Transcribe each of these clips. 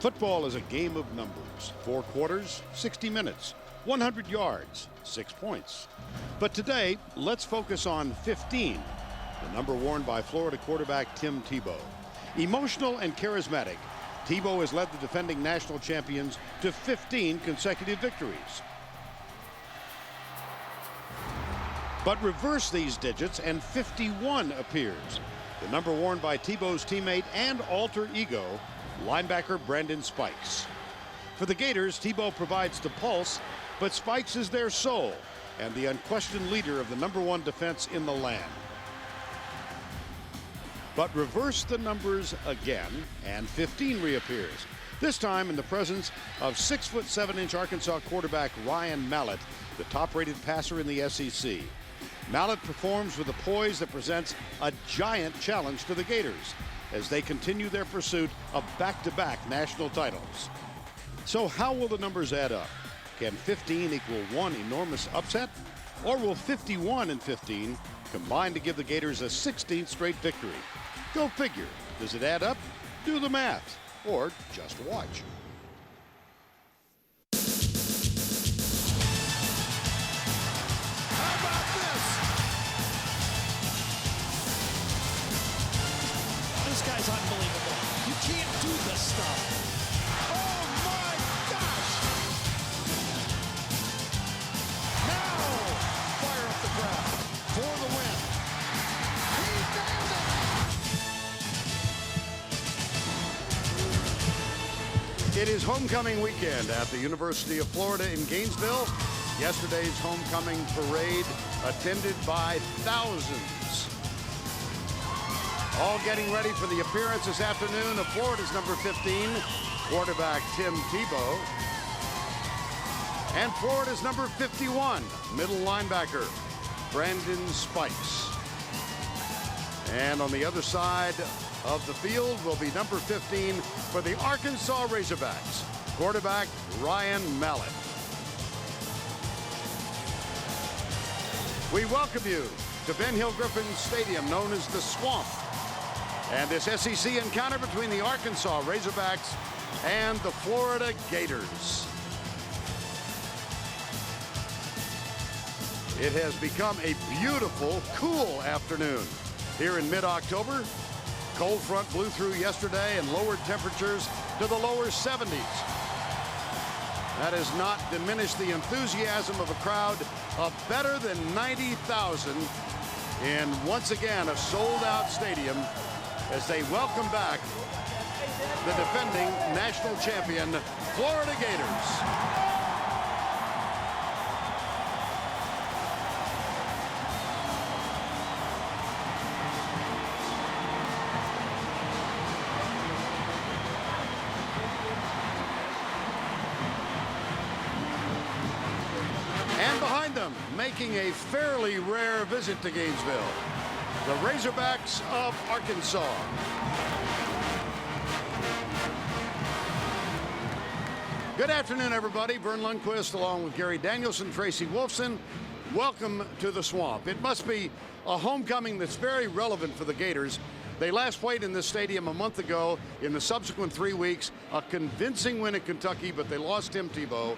Football is a game of numbers. 4 quarters, 60 minutes, 100 yards, 6 points. But today, let's focus on 15, the number worn by Florida quarterback Tim Tebow. Emotional and charismatic, Tebow has led the defending national champions to 15 consecutive victories. But reverse these digits and 51 appears. The number worn by Tebow's teammate and alter ego, linebacker Brandon Spikes. For the Gators, Tebow provides the pulse, but Spikes is their soul and the unquestioned leader of the number 1 defense in the land. But reverse the numbers again, and 15 reappears. This time in the presence of 6'7" Arkansas quarterback Ryan Mallett, the top-rated passer in the SEC. Mallett performs with a poise that presents a giant challenge to the Gators as they continue their pursuit of back-to-back national titles. So how will the numbers add up? Can 15 equal one enormous upset? Or will 51 and 15 combine to give the Gators a 16th straight victory? Go figure. Does it add up? Do the math. Or just watch. How about this? This guy's unbelievable. You can't do this stuff. Oh my gosh! Now, fire up the crowd for the win. He nailed it! It is homecoming weekend at the University of Florida in Gainesville. Yesterday's homecoming parade attended by thousands. All getting ready for the appearance this afternoon of Florida's number 15, quarterback Tim Tebow. And Florida's number 51, middle linebacker Brandon Spikes. And on the other side of the field will be number 15 for the Arkansas Razorbacks, quarterback Ryan Mallett. We welcome you to Ben Hill Griffin Stadium, known as the Swamp, and this SEC encounter between the Arkansas Razorbacks and the Florida Gators. It has become a beautiful, cool afternoon here in mid-October. Cold front blew through yesterday and lowered temperatures to the lower 70s. That has not diminished the enthusiasm of a crowd of better than 90,000 in, once again, a sold-out stadium as they welcome back the defending national champion, Florida Gators. And behind them, making a fairly rare visit to Gainesville, the Razorbacks of Arkansas. Good afternoon, everybody. Vern Lundquist along with Gary Danielson, Tracy Wolfson. Welcome to the Swamp. It must be a homecoming that's very relevant for the Gators. They last played in this stadium a month ago. In the subsequent 3 weeks, a convincing win at Kentucky, but they lost Tim Tebow.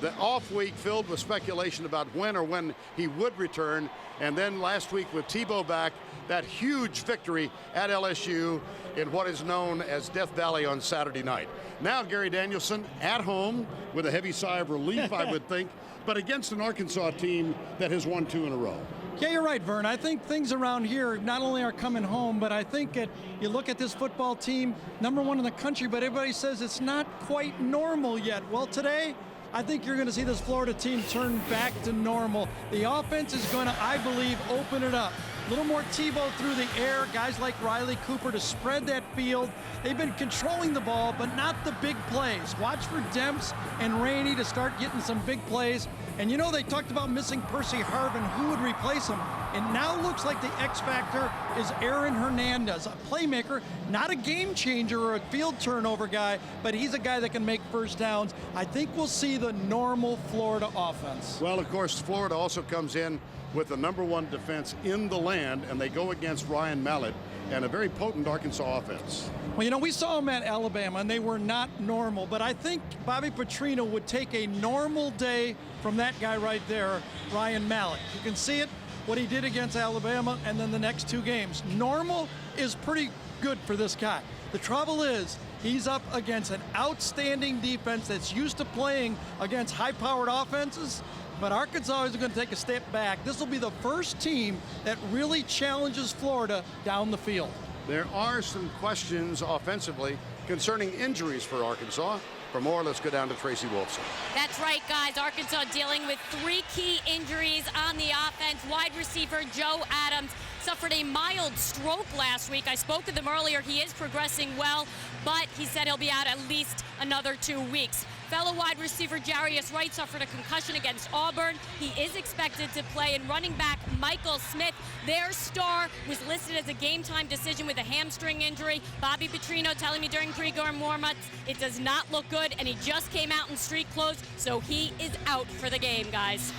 The off week filled with speculation about when he would return. And then last week with Tebow back, that huge victory at LSU in what is known as Death Valley on Saturday night. Now Gary Danielson at home with a heavy sigh of relief, I would think, but against an Arkansas team that has won 2 in a row. Yeah, you're right, Vern. I think things around here not only are coming home, but I think that you look at this football team, number 1 in the country, but everybody says it's not quite normal yet. Well, today, I think you're going to see this Florida team turn back to normal. The offense is going to, I believe, open it up. A little more Tebow through the air, guys like Riley Cooper to spread that field. They've been controlling the ball, but not the big plays. Watch for Demps and Rainey to start getting some big plays. And you know, they talked about missing Percy Harvin. Who would replace him? And now looks like the X factor is Aaron Hernandez, a playmaker, not a game changer or a field turnover guy, but he's a guy that can make first downs. I think we'll see the normal Florida offense. Well, of course, Florida also comes in with the #1 defense in the land, and they go against Ryan Mallett and a very potent Arkansas offense. Well, you know, we saw them at Alabama, and they were not normal, but I think Bobby Petrino would take a normal day from that guy right there, Ryan Mallett. You can see it, what he did against Alabama, and then the next 2 games. Normal is pretty good for this guy. The trouble is, he's up against an outstanding defense that's used to playing against high-powered offenses, but Arkansas is going to take a step back. This will be the first team that really challenges Florida down the field. There are some questions offensively concerning injuries for Arkansas. For more, let's go down to Tracy Wolfson. That's right, guys. Arkansas dealing with 3 key injuries on the offense. Wide receiver Joe Adams suffered a mild stroke last week. I spoke with him earlier. He is progressing well, but he said he'll be out at least another 2 weeks. Fellow wide receiver Jarius Wright suffered a concussion against Auburn. He is expected to play. And running back Michael Smith, their star, was listed as a game-time decision with a hamstring injury. Bobby Petrino telling me during pre-game warm-ups it does not look good, and he just came out in street clothes, so he is out for the game, guys.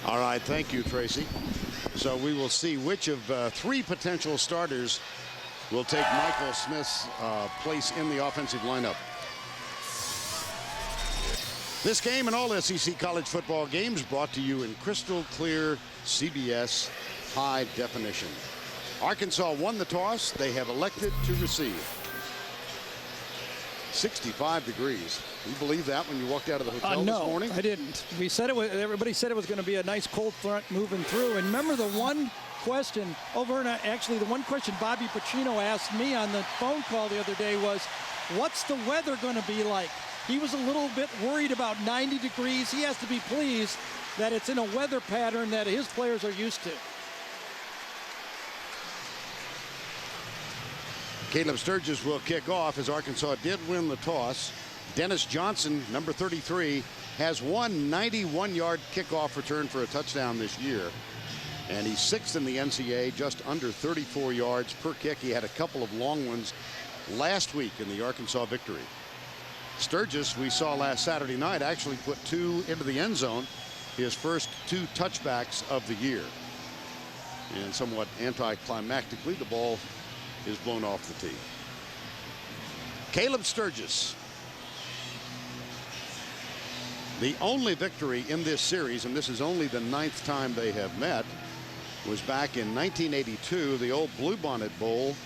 All right, thank you, Tracy. So we will see which of 3 potential starters will take Michael Smith's place in the offensive lineup. This game and all SEC college football games brought to you in crystal clear CBS high definition. Arkansas won the toss. They have elected to receive. 65 degrees. You believe that when you walked out of the hotel this morning? No, I didn't. We said it was, everybody said it was going to be a nice cold front moving through. And remember the one question actually the one question Bobby Petrino asked me on the phone call the other day was, what's the weather going to be like? He was a little bit worried about 90 degrees. He has to be pleased that it's in a weather pattern that his players are used to. Caleb Sturgis will kick off as Arkansas did win the toss. Dennis Johnson, number 33, has one 91-yard kickoff return for a touchdown this year. And he's 6th in the NCAA, just under 34 yards per kick. He had a couple of long ones last week in the Arkansas victory. Sturgis, we saw last Saturday night, actually put 2 into the end zone, his first 2 touchbacks of the year. And somewhat anticlimactically, the ball is blown off the tee. Caleb Sturgis, the only victory in this series, and this is only the 9th time they have met, was back in 1982, the old Bluebonnet Bowl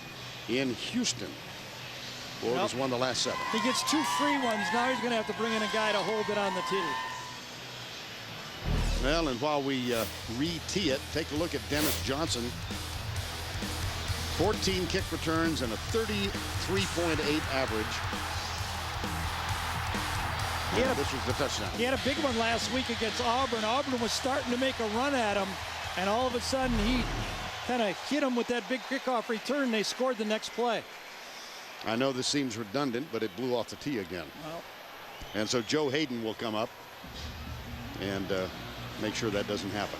in Houston. Florida's won the last 7. He gets 2 free ones. Now he's going to have to bring in a guy to hold it on the tee. Well, and while we re-tee it, take a look at Dennis Johnson. 14 kick returns and a 33.8 average. This was the touchdown. He had a big one last week against Auburn. Auburn was starting to make a run at him, and all of a sudden he kind of hit him with that big kickoff return. They scored the next play. I know this seems redundant, but it blew off the tee again. Well, and so Joe Hayden will come up and make sure that doesn't happen.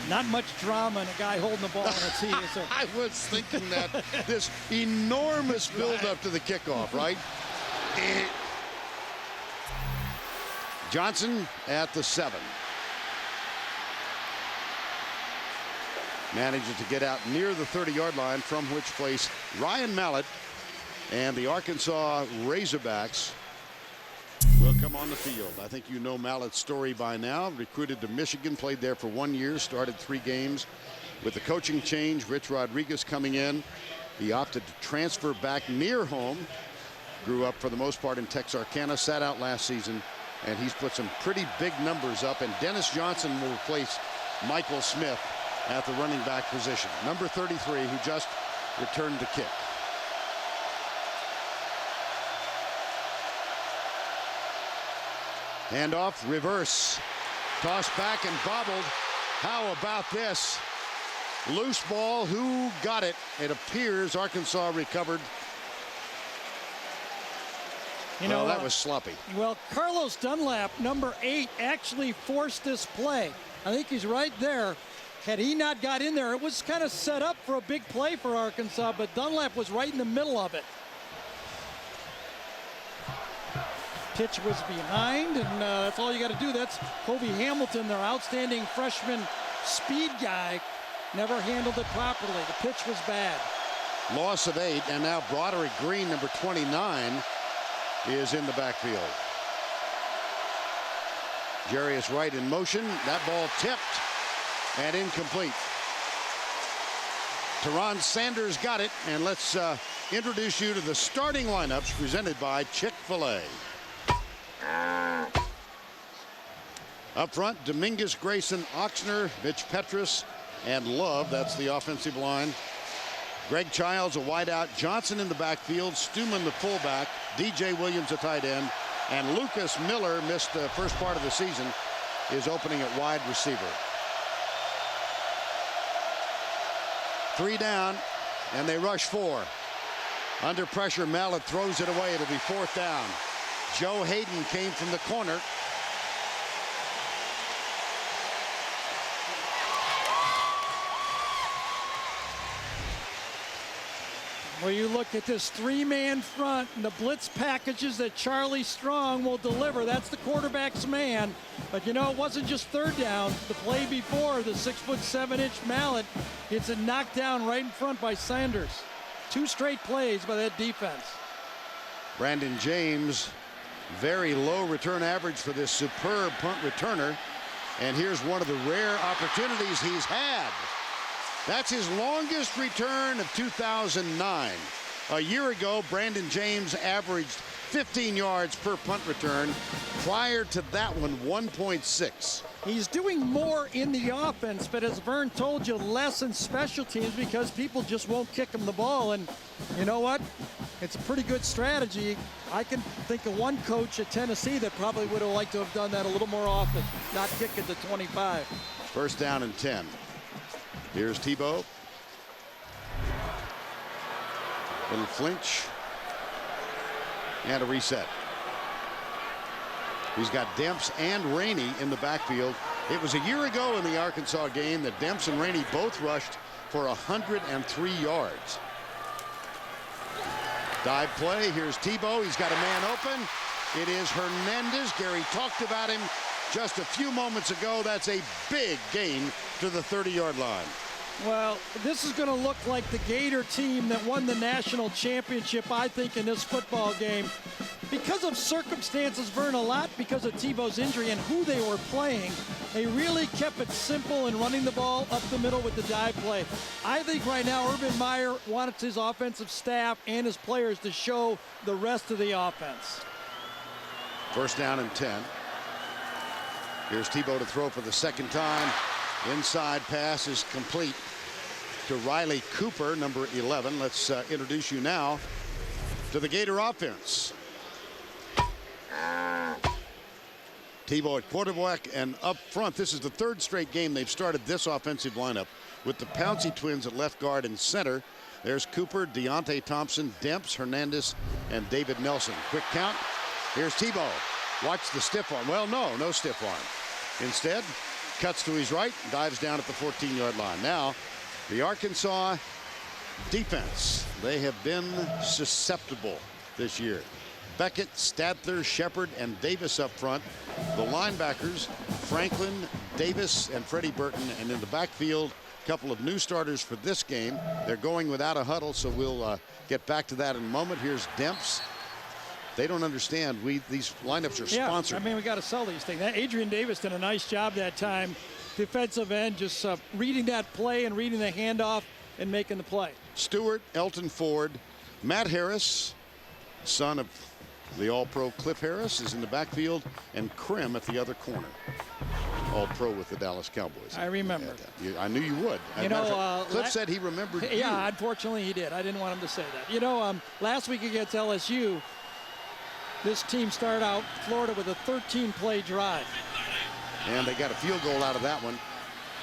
not much drama and a guy holding the ball on a tee, is there? I was thinking that this enormous build-up to the kickoff, right? Johnson at the 7. Manages to get out near the 30-yard line, from which place Ryan Mallett and the Arkansas Razorbacks will come on the field. I think you know Mallett's story by now. Recruited to Michigan, played there for 1 year, started 3 games. With the coaching change, Rich Rodriguez coming in, he opted to transfer back near home. Grew up for the most part in Texarkana, sat out last season, and he's put some pretty big numbers up. And Dennis Johnson will replace Michael Smith at the running back position. Number 33, who just returned the kick. Handoff, reverse, tossed back and bobbled. How about this? Loose ball, who got it? It appears Arkansas recovered. Well, that was sloppy. Well, Carlos Dunlap, number 8, actually forced this play. I think he's right there. Had he not got in there, it was kind of set up for a big play for Arkansas, but Dunlap was right in the middle of it. Pitch was behind, and that's all you got to do. That's Kobe Hamilton, their outstanding freshman speed guy. Never handled it properly. The pitch was bad. Loss of 8, and now Broderick Green, number 29, is in the backfield. Jarius Wright in motion. That ball tipped and incomplete. Teron Sanders got it, and let's introduce you to the starting lineups presented by Chick-fil-A. Up front, Dominguez, Grayson, Oxner, Mitch Petrus, and Love. That's the offensive line. Greg Childs, a wideout. Johnson in the backfield. Stuman, the fullback. DJ Williams, a tight end. And Lucas Miller, missed the first part of the season, is opening at wide receiver. 3 down, and they rush 4. Under pressure, Mallett throws it away. It'll be 4th down. Joe Hayden came from the corner. Well, you look at this 3-man front and the blitz packages that Charlie Strong will deliver. That's the quarterback's man. But, you know, it wasn't just 3rd down. The play before, the 6'7" Mallett gets it knocked down right in front by Sanders. 2 straight plays by that defense. Brandon James, very low return average for this superb punt returner. And here's one of the rare opportunities he's had. That's his longest return of 2009. A year ago, Brandon James averaged 15 yards per punt return. Prior to that one, 1.6. He's doing more in the offense, but as Vern told you, less in special teams because people just won't kick him the ball. And you know what? It's a pretty good strategy. I can think of one coach at Tennessee that probably would have liked to have done that a little more often, not kick it to 25. 1st down and 10. Here's Tebow. Little flinch. And a reset. He's got Demps and Rainey in the backfield. It was a year ago in the Arkansas game that Demps and Rainey both rushed for 103 yards. Dive play. Here's Tebow. He's got a man open. It is Hernandez. Gary talked about him just a few moments ago. That's a big gain to the 30-yard line. Well, this is going to look like the Gator team that won the national championship, I think, in this football game. Because of circumstances, Vern, a lot because of Tebow's injury and who they were playing, they really kept it simple in running the ball up the middle with the dive play. I think right now Urban Meyer wants his offensive staff and his players to show the rest of the offense. 1st down and 10. Here's Tebow to throw for the 2nd time. Inside pass is complete to Riley Cooper, number 11. Let's introduce you now to the Gator offense. Tebow at quarterback and up front. This is the 3rd straight game they've started this offensive lineup with the Pouncey twins at left guard and center. There's Cooper, Deontay Thompson, Demps, Hernandez, and David Nelson. Quick count. Here's Tebow. Watch the stiff arm. Well, no stiff arm. Instead, cuts to his right, dives down at the 14-yard line. Now, the Arkansas defense, they have been susceptible this year. Beckett, Stadler, Shepard, and Davis up front. The linebackers, Franklin, Davis, and Freddie Burton. And in the backfield, a couple of new starters for this game. They're going without a huddle, so we'll get back to that in a moment. Here's Demps. They don't understand. These lineups are sponsored. I mean, we got to sell these things. Adrian Davis did a nice job that time. Defensive end, just reading that play and reading the handoff and making the play. Stewart, Elton Ford, Matt Harris, son of the All-Pro Cliff Harris, is in the backfield, and Krim at the other corner. All-Pro with the Dallas Cowboys. I remember. I knew you would. Cliff said he remembered you. Yeah, unfortunately he did. I didn't want him to say that. You know, last week against LSU, this team started out Florida with a 13-play drive. And they got a field goal out of that one.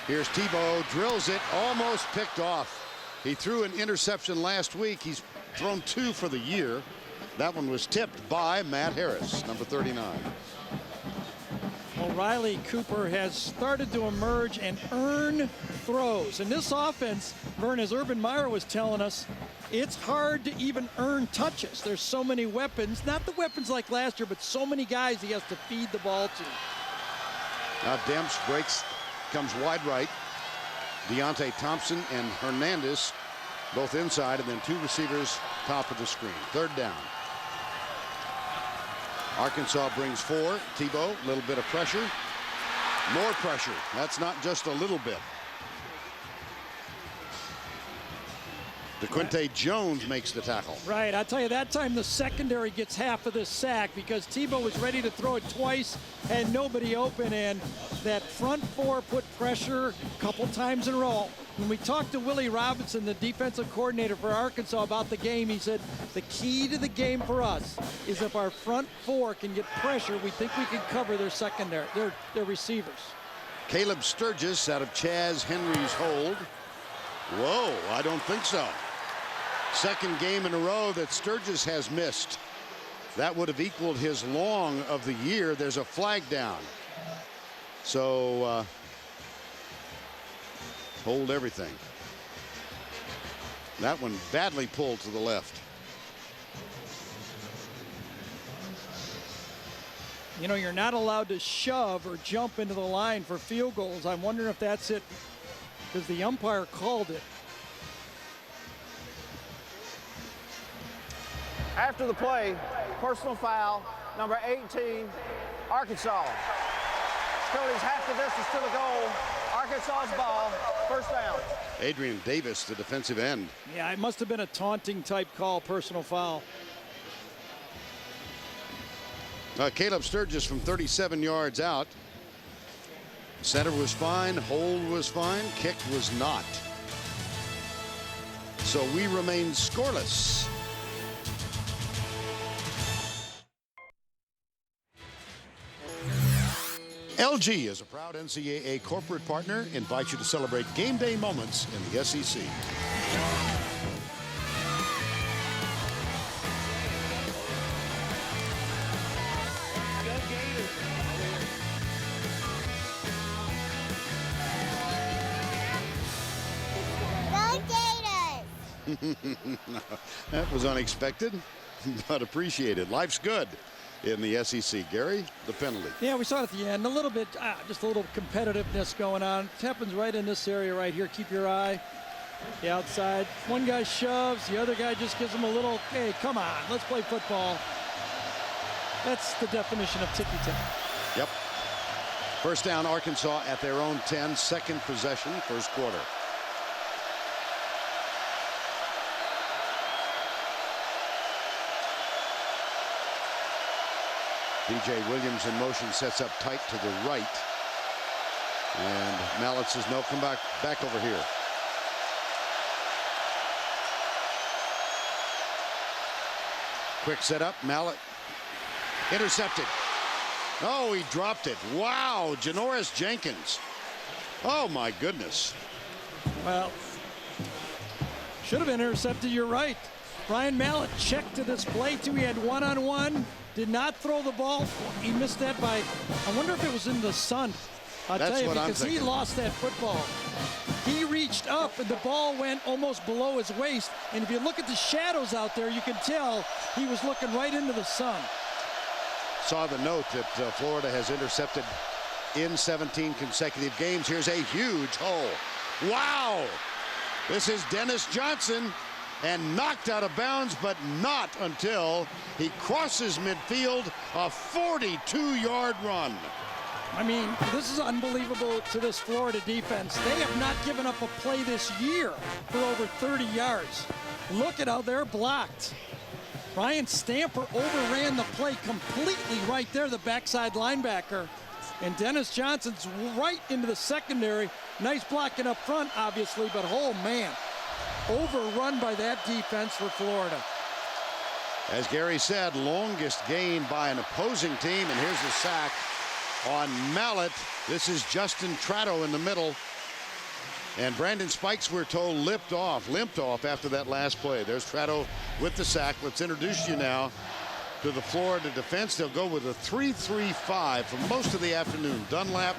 Here's Tebow, drills it, almost picked off. He threw an interception last week. He's thrown 2 for the year. That one was tipped by Matt Harris, number 39. Well, Riley Cooper has started to emerge and earn throws. In this offense, Vern, as Urban Meyer was telling us, it's hard to even earn touches. There's so many weapons, not the weapons like last year, but so many guys he has to feed the ball to. Now Demps breaks, comes wide right. Deontay Thompson and Hernandez both inside, and then two receivers top of the screen. Third down. Arkansas brings 4. Tebow, a little bit of pressure. More pressure. That's not just a little bit. DeQuinte Jones makes the tackle. Right, I tell you, that time the secondary gets half of this sack because Tebow was ready to throw it twice and nobody open, and that front 4 put pressure a couple times in a row. When we talked to Willie Robinson, the defensive coordinator for Arkansas, about the game, he said the key to the game for us is if our front 4 can get pressure, we think we can cover their secondary, their receivers. Caleb Sturgis out of Chaz Henry's hold. Whoa, I don't think so. Second game in a row that Sturgis has missed. That would have equaled his long of the year. There's a flag down. So hold everything. That one badly pulled to the left. You know, you're not allowed to shove or jump into the line for field goals. I'm wondering if that's it, because the umpire called it. After the play, personal foul, number 18, Arkansas. Curly's half the distance to the goal. Arkansas's ball, first down. Adrian Davis, the defensive end. Yeah, it must have been a taunting type call, personal foul. Caleb Sturgis from 37 yards out. Center was fine, hold was fine, kick was not. So we remain scoreless. LG is a proud NCAA corporate partner. Invites you to celebrate game day moments in the SEC. That was unexpected, but appreciated. Life's good in the SEC. Gary, the penalty. Yeah, we saw it at the end. A little bit, just a little competitiveness going on. It happens right in this area right here. Keep your eye. The outside. One guy shoves, the other guy just gives him a little, hey, come on, let's play football. That's the definition of ticky-tack. Yep. First down, Arkansas at their own 10. Second possession, first quarter. DJ Williams in motion, sets up tight to the right. And Mallett says, no, come back over here. Quick setup, Mallett intercepted. Oh, he dropped it. Wow, Janoris Jenkins. Oh, my goodness. Well, should have been intercepted, you're right. Brian Mallett checked to this play, too. He had one-on-one. Did not throw the ball. He missed that by, I wonder if it was in the sun. I'll tell you, because he lost that football. He reached up and the ball went almost below his waist. And if you look at the shadows out there, you can tell he was looking right into the sun. Saw the note that Florida has intercepted in 17 consecutive games. Here's a huge hole. Wow! This is Dennis Johnson. And knocked out of bounds, but not until he crosses midfield, a 42-yard run. I mean, this is unbelievable to this Florida defense. They have not given up a play this year for over 30 yards. Look at how they're blocked. Ryan Stamper overran the play completely right there, the backside linebacker. And Dennis Johnson's right into the secondary. Nice blocking up front, obviously, but oh, man. Overrun by that defense for Florida. As Gary said, longest gain by an opposing team, and here's the sack on Mallett. This is Justin Tratto in the middle. And Brandon Spikes, we're told, limped off after that last play. There's Trado with the sack. Let's introduce you now to the Florida defense. They'll go with a 3-3-5 for most of the afternoon. Dunlap,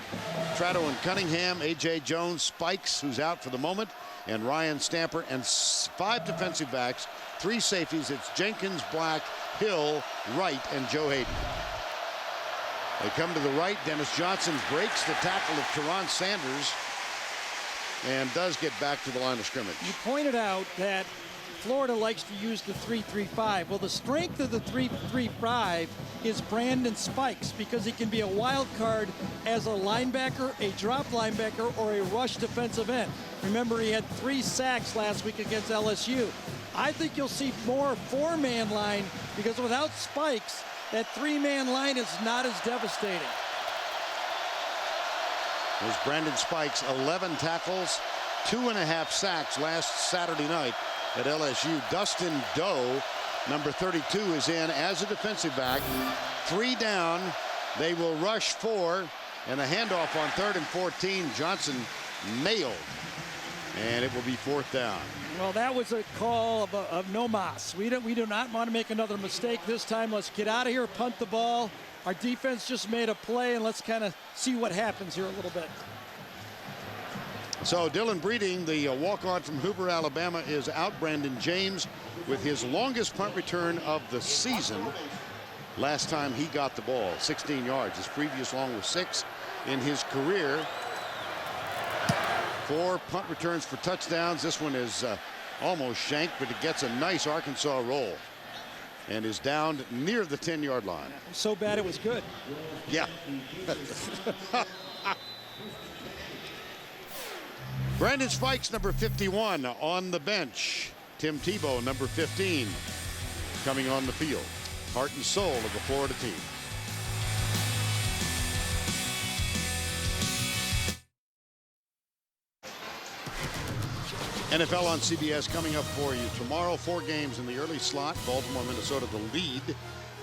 Trado and Cunningham, A.J. Jones, Spikes, who's out for the moment, and Ryan Stamper, and 5 defensive backs, 3 safeties. It's Jenkins, Black, Hill, Wright, and Joe Hayden. They come to the right. Dennis Johnson breaks the tackle of Teron Sanders and does get back to the line of scrimmage. You pointed out that Florida likes to use the 3-3-5. Well, the strength of the 3-3-5 is Brandon Spikes, because he can be a wild card as a linebacker, a drop linebacker, or a rush defensive end. Remember, he had 3 sacks last week against LSU. I think you'll see more 4-man line, because without Spikes, that 3-man line is not as devastating. There's Brandon Spikes, 11 tackles, 2.5 sacks last Saturday night at LSU. Dustin Doe, number 32, is in as a defensive back. 3 down. They will rush 4, and a handoff on 3rd and 14. Johnson nailed, and it will be 4th down. Well, that was a call of no mas. We do not want to make another mistake this time. Let's get out of here, punt the ball. Our defense just made a play, and let's kind of see what happens here a little bit. So Dylan Breeding, the walk-on from Hoover, Alabama, is out. Brandon James with his longest punt return of the season. Last time he got the ball, 16 yards. His previous long was 6 in his career. 4 punt returns for touchdowns. This one is almost shanked, but it gets a nice Arkansas roll and is down near the 10-yard line. So bad it was good. Yeah. Brandon Spikes, number 51, on the bench. Tim Tebow, number 15, coming on the field. Heart and soul of the Florida team. NFL on CBS coming up for you tomorrow. 4 games in the early slot. Baltimore, Minnesota, the lead.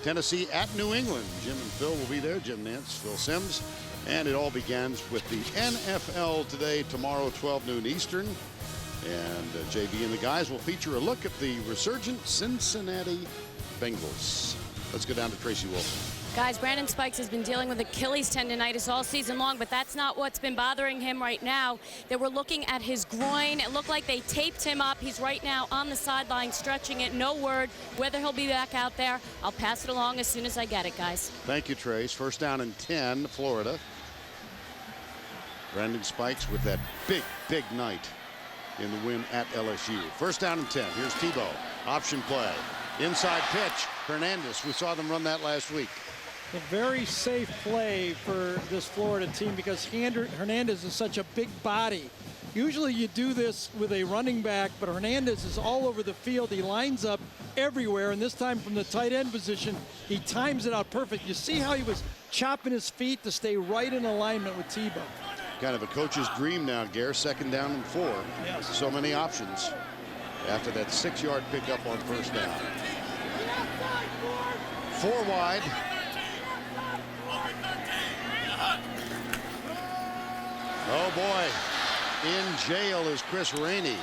Tennessee at New England. Jim and Phil will be there. Jim Nantz, Phil Simms. And it all begins with the NFL today, tomorrow, 12 noon Eastern. And JB and the guys will feature a look at the resurgent Cincinnati Bengals. Let's go down to Tracy Wolfson. Guys, Brandon Spikes has been dealing with Achilles tendonitis all season long, but that's not what's been bothering him right now. They were looking at his groin. It looked like they taped him up. He's right now on the sideline stretching it. No word whether he'll be back out there. I'll pass it along as soon as I get it, guys. Thank you, Trace. First down and 10, Florida. Brandon Spikes with that big night in the win at LSU. First down and 10. Here's Tebow. Option play. Inside pitch. Hernandez. We saw them run that last week. A very safe play for this Florida team, because Hernandez is such a big body. Usually you do this with a running back, but Hernandez is all over the field. He lines up everywhere, and this time from the tight end position, he times it out perfect. You see how he was chopping his feet to stay right in alignment with Tebow. Kind of a coach's dream now, Gare. 2nd down and 4. Yes. So many options after that 6-yard pickup on first down. 4 wide. Oh boy, in jail is Chris Rainey.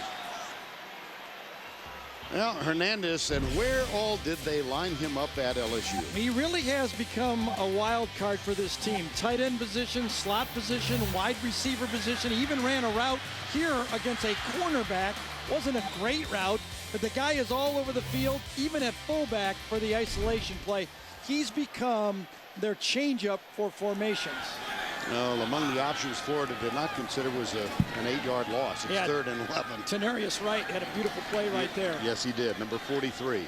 Well, Hernandez, and where all did they line him up at LSU? He really has become a wild card for this team. Tight end position, slot position, wide receiver position. He even ran a route here against a cornerback. Wasn't a great route, but the guy is all over the field, even at fullback for the isolation play. He's become their changeup for formations. Well, among the options Florida did not consider was an 8-yard loss. It's 3rd and 11. Tenarius Wright had a beautiful play right there. Yes, he did. Number 43.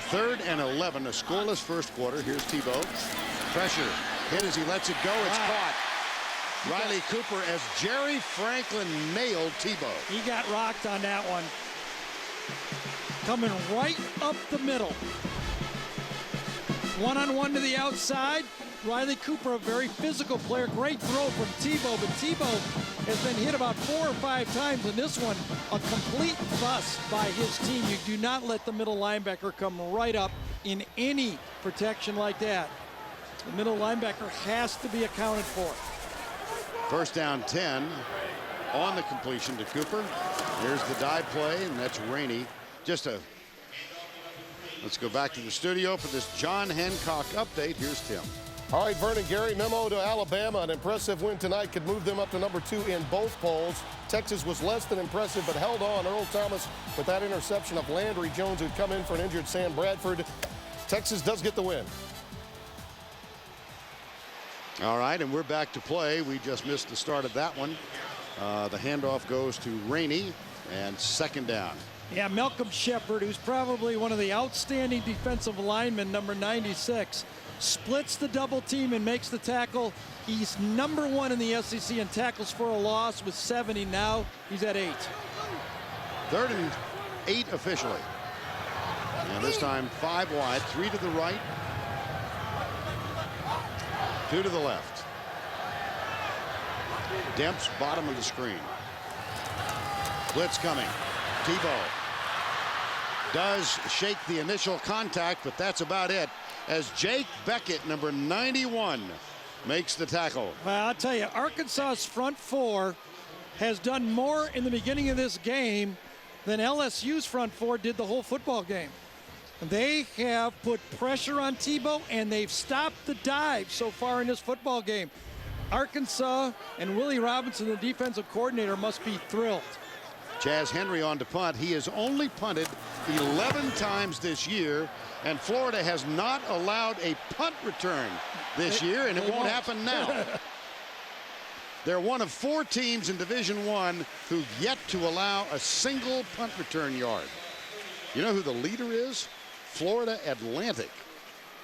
3rd and 11, a scoreless first quarter. Here's Tebow. Pressure. Hit as he lets it go. It's caught. Riley Cooper as Jerry Franklin nailed Tebow. He got rocked on that one. Coming right up the middle. One-on-one to the outside. Riley Cooper, a very physical player. Great throw from Tebow, but Tebow has been hit about 4 or 5 times, and this one a complete bust by his team. You do not let the middle linebacker come right up in any protection like that. The middle linebacker has to be accounted for. First down 10. on the completion to Cooper. Here's the dive play, and that's Rainey. Let's go back to the studio for this John Hancock update. Here's Tim. All right, Vernon, Gary, memo to Alabama. An impressive win tonight could move them up to number 2 in both polls. Texas was less than impressive, but held on. Earl Thomas with that interception of Landry Jones, who'd come in for an injured Sam Bradford. Texas does get the win. All right, and we're back to play. We just missed the start of that one. The handoff goes to Rainey, and second down. Yeah, Malcolm Shepard, who's probably one of the outstanding defensive linemen, number 96, splits the double team and makes the tackle. He's number 1 in the SEC in tackles for a loss with 70. Now he's at 8. 3rd and 8 officially. And this time 5 wide, 3 to the right, 2 to the left. Demps, bottom of the screen. Blitz coming. Tebow does shake the initial contact, but that's about it, as Jake Beckett, number 91, makes the tackle. Well, I'll tell you, Arkansas's front 4 has done more in the beginning of this game than LSU's front 4 did the whole football game. They have put pressure on Tebow, and they've stopped the dive so far in this football game. Arkansas and Willie Robinson, the defensive coordinator, must be thrilled. Chaz Henry on to punt. He has only punted 11 times this year, and Florida has not allowed a punt return this year, and it won't happen now. They're one of 4 teams in Division I who've yet to allow a single punt return yard. You know who the leader is? Florida Atlantic,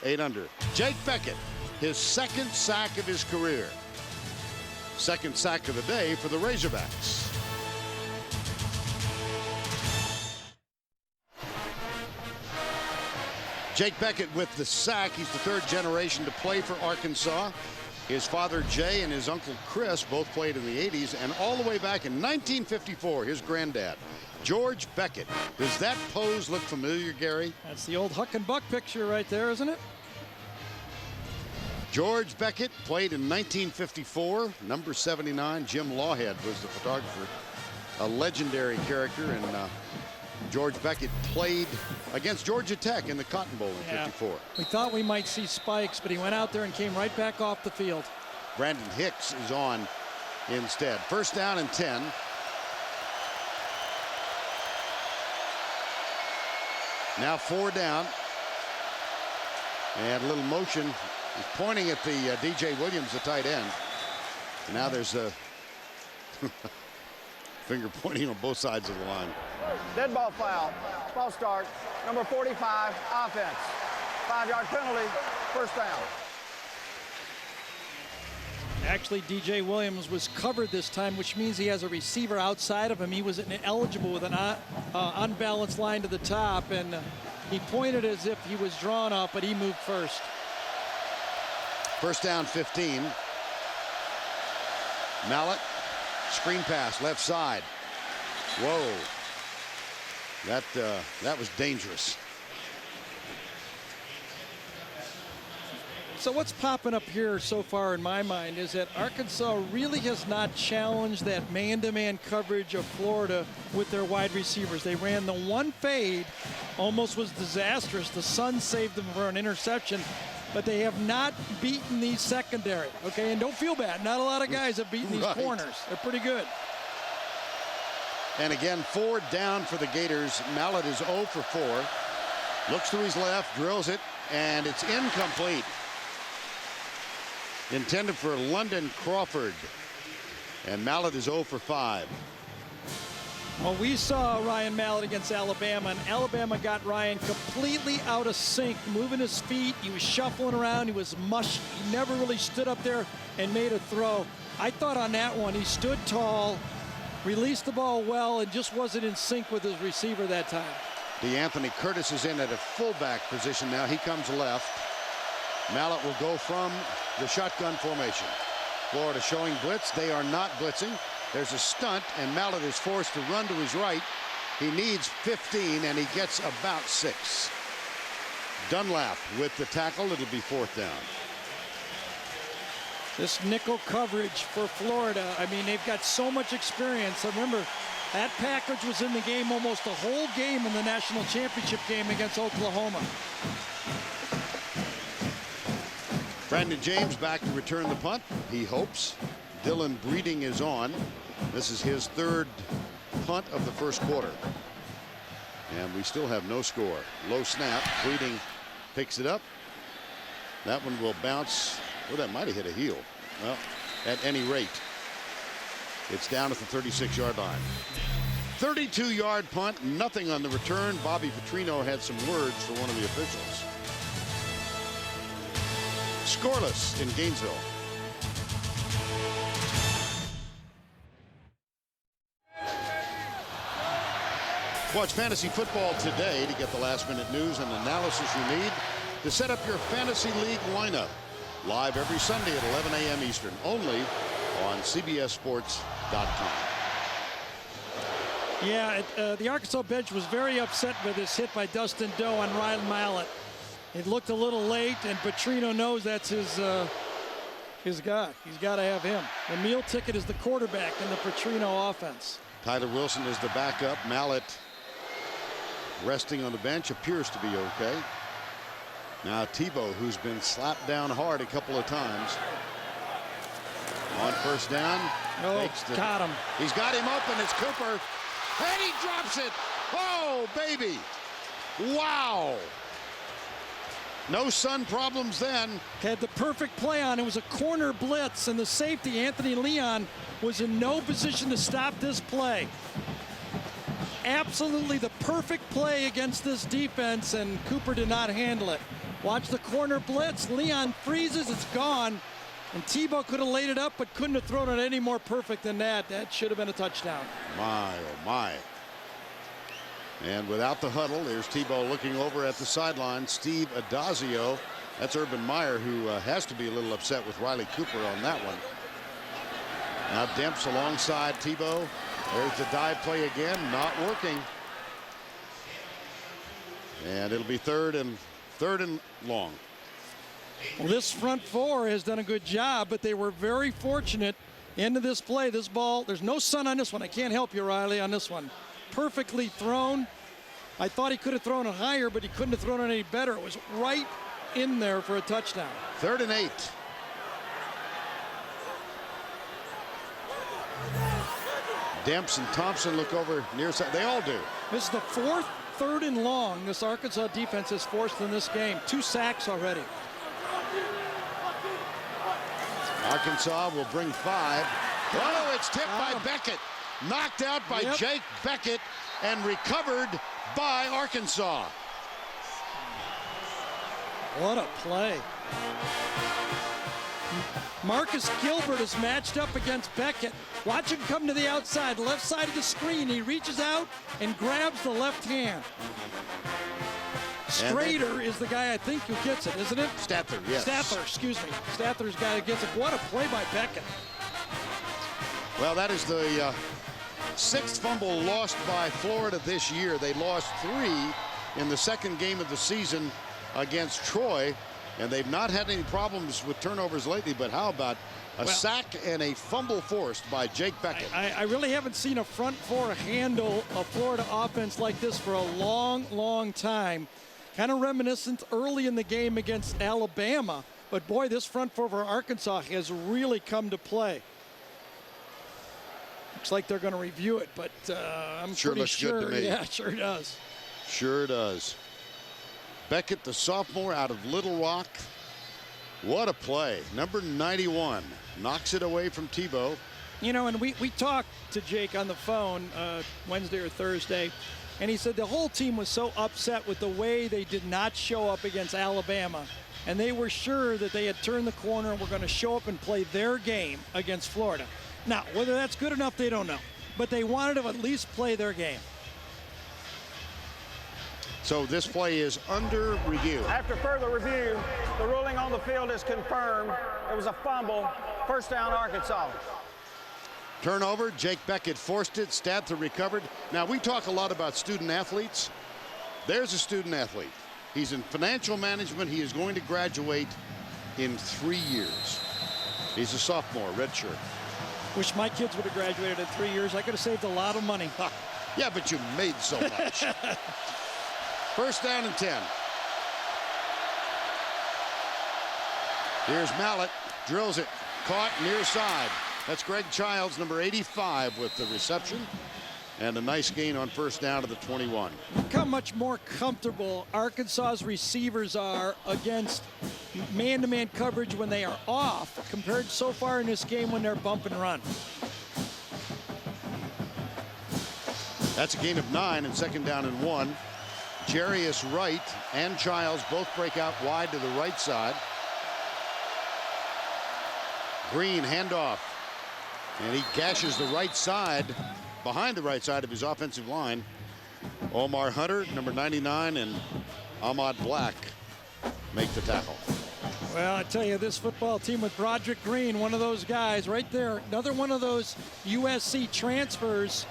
8 under. Jake Beckett, his 2nd sack of his career. 2nd sack of the day for the Razorbacks. Jake Beckett with the sack. He's the 3rd generation to play for Arkansas. His father Jay and his uncle Chris both played in the 80s, and all the way back in 1954, his granddad, George Beckett. Does that pose look familiar, Gary? That's the old Huck and Buck picture right there, isn't it? George Beckett played in 1954. Number 79, Jim Lawhead was the photographer. A legendary character, and George Beckett played against Georgia Tech in the Cotton Bowl in '54. We thought we might see spikes, but he went out there and came right back off the field. Brandon Hicks is on instead. 1st down and 10. Now 4 down. And a little motion. He's pointing at the DJ Williams, the tight end. Now there's a finger pointing on both sides of the line. Dead ball foul. False start. Number 45, offense. 5-yard penalty. 1st down. Actually, DJ Williams was covered this time, which means he has a receiver outside of him. He was ineligible with an unbalanced line to the top, and he pointed as if he was drawn up, but he moved first. 1st down, 15. Mallett, screen pass, left side. Whoa. That was dangerous. So what's popping up here so far in my mind is that Arkansas really has not challenged that man-to-man coverage of Florida with their wide receivers. They ran the one fade, almost was disastrous. The Sun saved them for an interception, but they have not beaten these secondary. Okay, and don't feel bad. Not a lot of guys have beaten these corners. They're pretty good. And again, 4 down for the Gators. Mallett is 0 for 4. Looks to his left, drills it, and it's incomplete. Intended for London Crawford. And Mallett is 0 for 5. Well, we saw Ryan Mallett against Alabama, and Alabama got Ryan completely out of sync, moving his feet. He was shuffling around. He was mushy. He never really stood up there and made a throw. I thought on that one he stood tall, released the ball well, and just wasn't in sync with his receiver that time. DeAnthony Curtis is in at a fullback position now. He comes left. Mallett will go from the shotgun formation. Florida showing blitz. They are not blitzing. There's a stunt, and Mallett is forced to run to his right. He needs 15, and he gets about 6. Dunlap with the tackle. It'll be 4th down. This nickel coverage for Florida, I mean, they've got so much experience. Remember, that package was in the game almost the whole game in the national championship game against Oklahoma. Brandon James back to return the punt. He hopes. Dylan Breeding is on. This is his third punt of the first quarter. And we still have no score. Low snap. Breeding picks it up. That one will bounce. Oh, that might have hit a heel. Well, at any rate, it's down at the 36-yard line. 32-yard punt, nothing on the return. Bobby Petrino had some words for one of the officials. Scoreless in Gainesville. Watch Fantasy Football today to get the last-minute news and analysis you need to set up your fantasy league lineup. Live every Sunday at 11 a.m. Eastern, only on CBSSports.com. Yeah, the Arkansas bench was very upset with this hit by Dustin Doe on Ryan Mallett. It looked a little late, and Petrino knows that's his guy. He's got to have him. The meal ticket is the quarterback in the Petrino offense. Tyler Wilson is the backup. Mallett resting on the bench, appears to be okay. Now Tebow, who's been slapped down hard a couple of times. On first down. Got him. He's got him open. It's Cooper. And he drops it. Oh, baby. Wow. No Sun problems then. Had the perfect play on. It was a corner blitz, and the safety, Anthony Leon, was in no position to stop this play. Absolutely the perfect play against this defense, and Cooper did not handle it. Watch the corner blitz. Leon freezes. It's gone. And Tebow could have laid it up, but couldn't have thrown it any more perfect than that. That should have been a touchdown. My, oh my. And without the huddle, there's Tebow looking over at the sideline. Steve Adazio. That's Urban Meyer, who has to be a little upset with Riley Cooper on that one. Now Demps alongside Tebow. There's the dive play again, not working. And it'll be third and long. Well, this front four has done a good job, but they were very fortunate into this play. This ball, there's no Sun on this one. I can't help you, Riley, on this one. Perfectly thrown. I thought he could have thrown it higher, but he couldn't have thrown it any better. It was right in there for a touchdown. 3rd and 8. Demps and Thompson look over near side. They all do. This is the 4th 3rd and long this Arkansas defense has forced in this game. 2 sacks already. Arkansas will bring 5. Oh, it's tipped by Beckett. Knocked out by Jake Beckett and recovered by Arkansas. What a play. Marcus Gilbert is matched up against Beckett. Watch him come to the outside, left side of the screen. He reaches out and grabs the left hand. Strader is the guy I think who gets it, isn't it? Stather, yes. Stather, excuse me. Stather's guy who gets it. What a play by Beckett. Well, that is the 6th fumble lost by Florida this year. They lost 3 in the 2nd game of the season against Troy, and they've not had any problems with turnovers lately. But how about a sack and a fumble forced by Jake Beckett? I really haven't seen a front four handle a Florida offense like this for a long, long time. Kind of reminiscent early in the game against Alabama. But boy, this front four for Arkansas has really come to play. Looks like they're going to review it, but I'm sure pretty looks sure. good to me. Yeah, sure does. Sure does. Beckett, the sophomore out of Little Rock. What a play. Number 91 knocks it away from Tebow. You know, and we talked to Jake on the phone Wednesday or Thursday, and he said the whole team was so upset with the way they did not show up against Alabama, and they were sure that they had turned the corner and were going to show up and play their game against Florida. Now, whether that's good enough, they don't know, but they wanted to at least play their game. So this play is under review. After further review, the ruling on the field is confirmed. It was a fumble. First down, Arkansas. Turnover. Jake Beckett forced it. Stather recovered. Now, we talk a lot about student athletes. There's a student athlete. He's in financial management. He is going to graduate in 3 years. He's a sophomore, redshirt. Wish my kids would have graduated in 3 years. I could have saved a lot of money. Yeah, but you made so much. First down and 10. Here's Mallett, drills it, caught near side. That's Greg Childs, number 85, with the reception. And a nice gain on first down to the 21. Look how much more comfortable Arkansas's receivers are against man-to-man coverage when they are off compared so far in this game when they're bump and run. That's a gain of 9 and second down and 1. Jarius Wright and Childs both break out wide to the right side. Green handoff, and he gashes the right side, behind the right side of his offensive line. Omar Hunter, number 99, and Ahmad Black make the tackle. Well, I tell you, this football team with Broderick Green, one of those guys right there, another one of those USC transfers.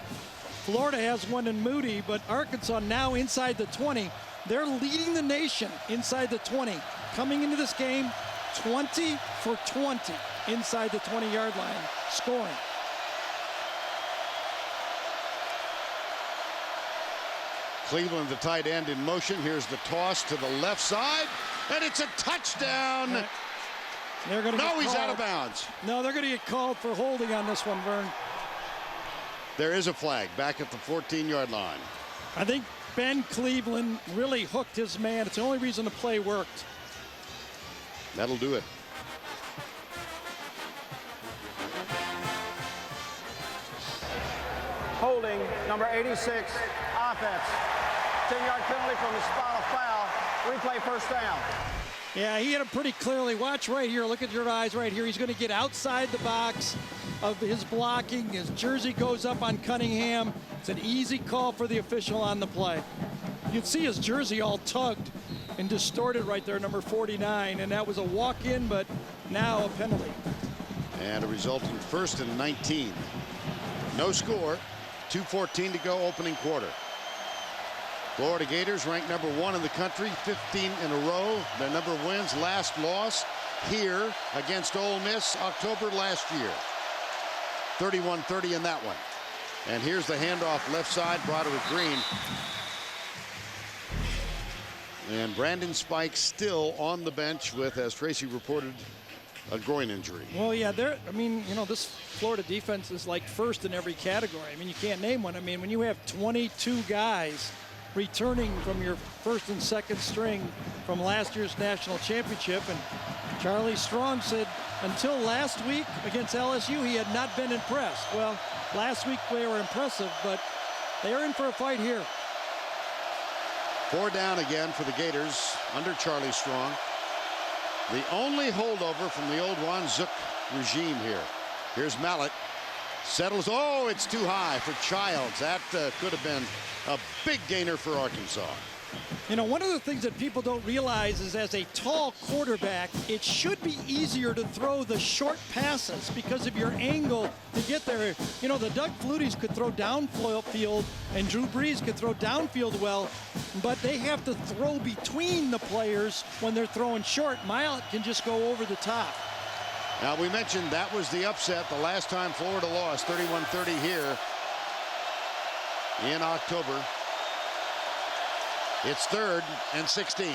Florida has one in Moody, but Arkansas now inside the 20. They're leading the nation inside the 20. Coming into this game, 20 for 20 inside the 20-yard line, scoring. Cleveland, the tight end, in motion. Here's the toss to the left side, and it's a touchdown. They're gonna No, he's out of bounds. No, they're going to get called for holding on this one, Vern. There is a flag back at the 14-yard line. I think Ben Cleveland really hooked his man. It's the only reason the play worked. That'll do it. Holding, number 86, offense. 10-yard penalty from the spot of foul. Replay first down. Yeah, he hit him pretty clearly. Watch right here. Look at your eyes right here. He's going to get outside the box of his blocking. His jersey goes up on Cunningham. It's an easy call for the official on the play. You can see his jersey all tugged and distorted right there, number 49. And that was a walk-in, but now a penalty. And a resulting first and 19. No score. 2:14 to go, opening quarter. Florida Gators ranked number 1 in the country, 15 in a row. Their number of wins, last loss here against Ole Miss October last year. 31-30 in that one. And here's the handoff left side, Broderick Green. And Brandon Spike still on the bench with, as Tracy reported, a groin injury. Well, yeah, I mean, you know, this Florida defense is like first in every category. I mean, you can't name one. I mean, when you have 22 guys returning from your first and second string from last year's national championship, and Charlie Strong said until last week against LSU, he had not been impressed. Well, last week they were impressive, but they are in for a fight here. 4 down again for the Gators under Charlie Strong. The only holdover from the old Ron Zook regime here. Here's Mallett. Settles. Oh, it's too high for Childs. That could have been a big gainer for Arkansas. You know, one of the things that people don't realize is as a tall quarterback, it should be easier to throw the short passes because of your angle to get there. You know, the Doug Flutys could throw downfield and Drew Brees could throw downfield well, but they have to throw between the players when they're throwing short. Mallett can just go over the top. Now, we mentioned that was the upset the last time Florida lost, 31-30 here in October. It's 3rd and 16.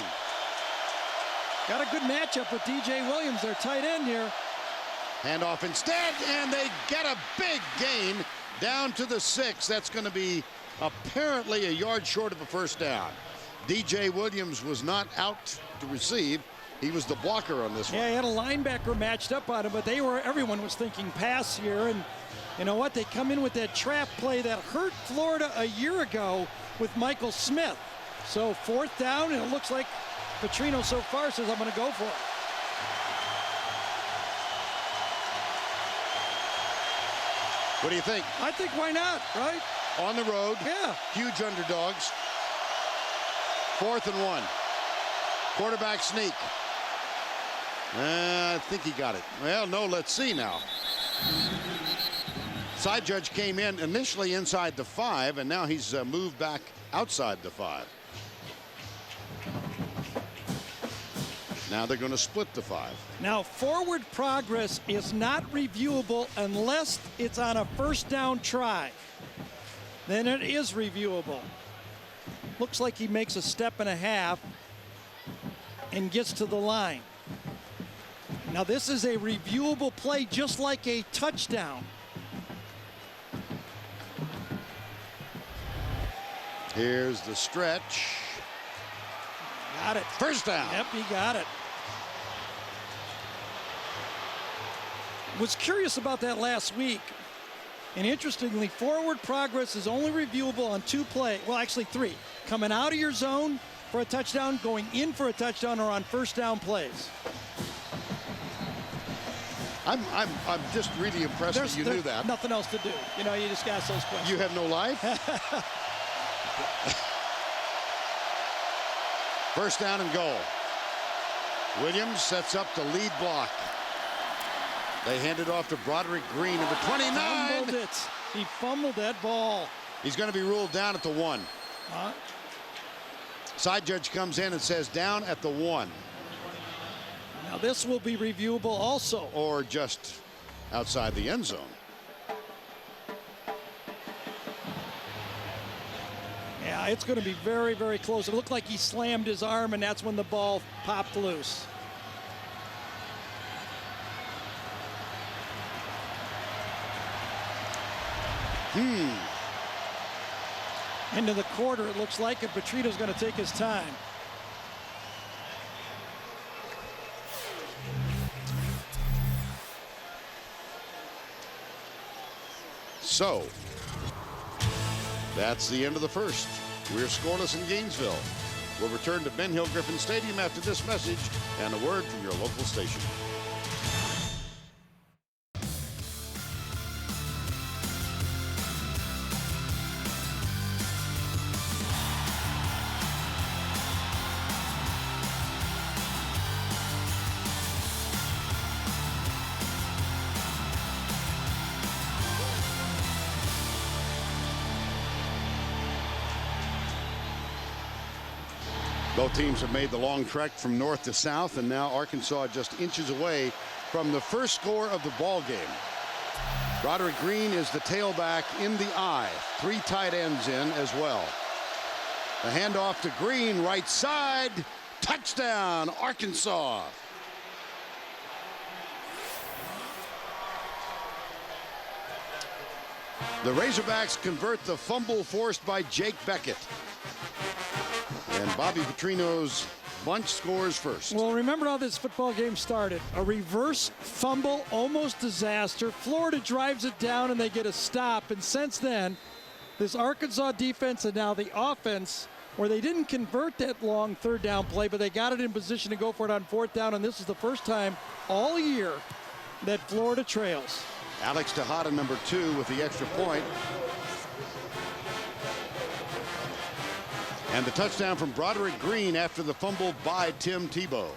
Got a good matchup with DJ Williams, their tight end here. Handoff instead, and they get a big gain down to the 6. That's going to be apparently a yard short of a first down. DJ Williams was not out to receive. He was the blocker on this one. Yeah, he had a linebacker matched up on him, but everyone was thinking pass here. And you know what? They come in with that trap play that hurt Florida a year ago with Michael Smith. So 4th down, and it looks like Petrino so far says, I'm going to go for it. What do you think? I think why not, right? On the road. Yeah. Huge underdogs. 4th and 1. Quarterback sneak. I think he got it. Well, no, let's see now. Side judge came in initially inside the 5, and now he's moved back outside the 5. Now they're going to split the 5. Now, forward progress is not reviewable unless it's on a first down try. Then it is reviewable. Looks like he makes a step and a half and gets to the line. Now, this is a reviewable play just like a touchdown. Here's the stretch. Got it. First down. Yep, he got it. Was curious about that last week. And interestingly, forward progress is only reviewable on 2 plays. Well, actually 3. Coming out of your zone for a touchdown, going in for a touchdown, or on first down plays. I'm just really impressed that you knew that. Nothing else to do. You know, you just ask those questions. You have no life? First down and goal. Williams sets up the lead block. They hand it off to Broderick Green, number 29. Fumbled it. He fumbled that ball. He's going to be ruled down at the 1. Side judge comes in and says down at the 1. Now this will be reviewable also. Or just outside the end zone. Yeah, it's going to be very, very close. It looked like he slammed his arm, and that's when the ball popped loose. Into the quarter, it looks like, and Petrino's going to take his time. So, that's the end of the first. We're scoreless in Gainesville. We'll return to Ben Hill Griffin Stadium after this message and a word from your local station. Both teams have made the long trek from north to south, and now Arkansas just inches away from the first score of the ball game. Broderick Green is the tailback in the eye. 3 tight ends in as well. The handoff to Green, right side. Touchdown, Arkansas. The Razorbacks convert the fumble forced by Jake Beckett. And Bobby Petrino's bunch scores first. Well, remember how this football game started. A reverse fumble, almost disaster. Florida drives it down and they get a stop. And since then, this Arkansas defense and now the offense, where they didn't convert that long third down play, but they got it in position to go for it on 4th down. And this is the first time all year that Florida trails. Alex Tejada, number 2, with the extra point. And the touchdown from Broderick Green after the fumble by Tim Tebow.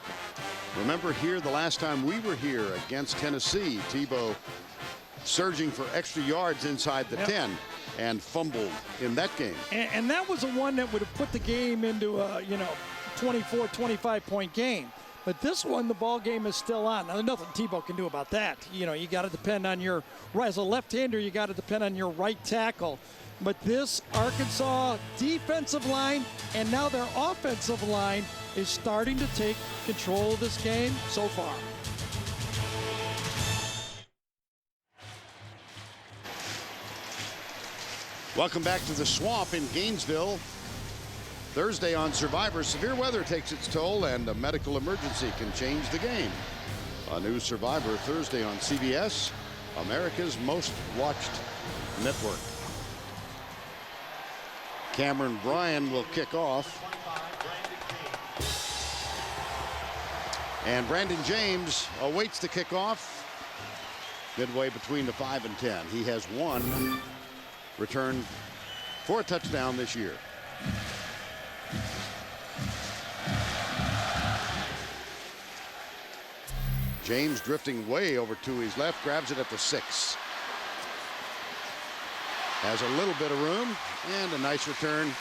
Remember here the last time we were here against Tennessee, Tebow surging for extra yards inside the 10 and fumbled in that game. And that was the one that would have put the game into a 24, 25-point game. But this one, the ball game is still on. Now, there's nothing Tebow can do about that. You got to depend on your right. As a left-hander, you got to depend on your right tackle. But this Arkansas defensive line and now their offensive line is starting to take control of this game so far. Welcome back to the Swamp in Gainesville. Thursday on Survivor, severe weather takes its toll and a medical emergency can change the game. A new Survivor Thursday on CBS, America's most watched network. Cameron Bryan will kick off. And Brandon James awaits the kickoff midway between the 5 and 10. He has 1 return for a touchdown this year. James drifting way over to his left, grabs it at the 6. Has a little bit of room and a nice return.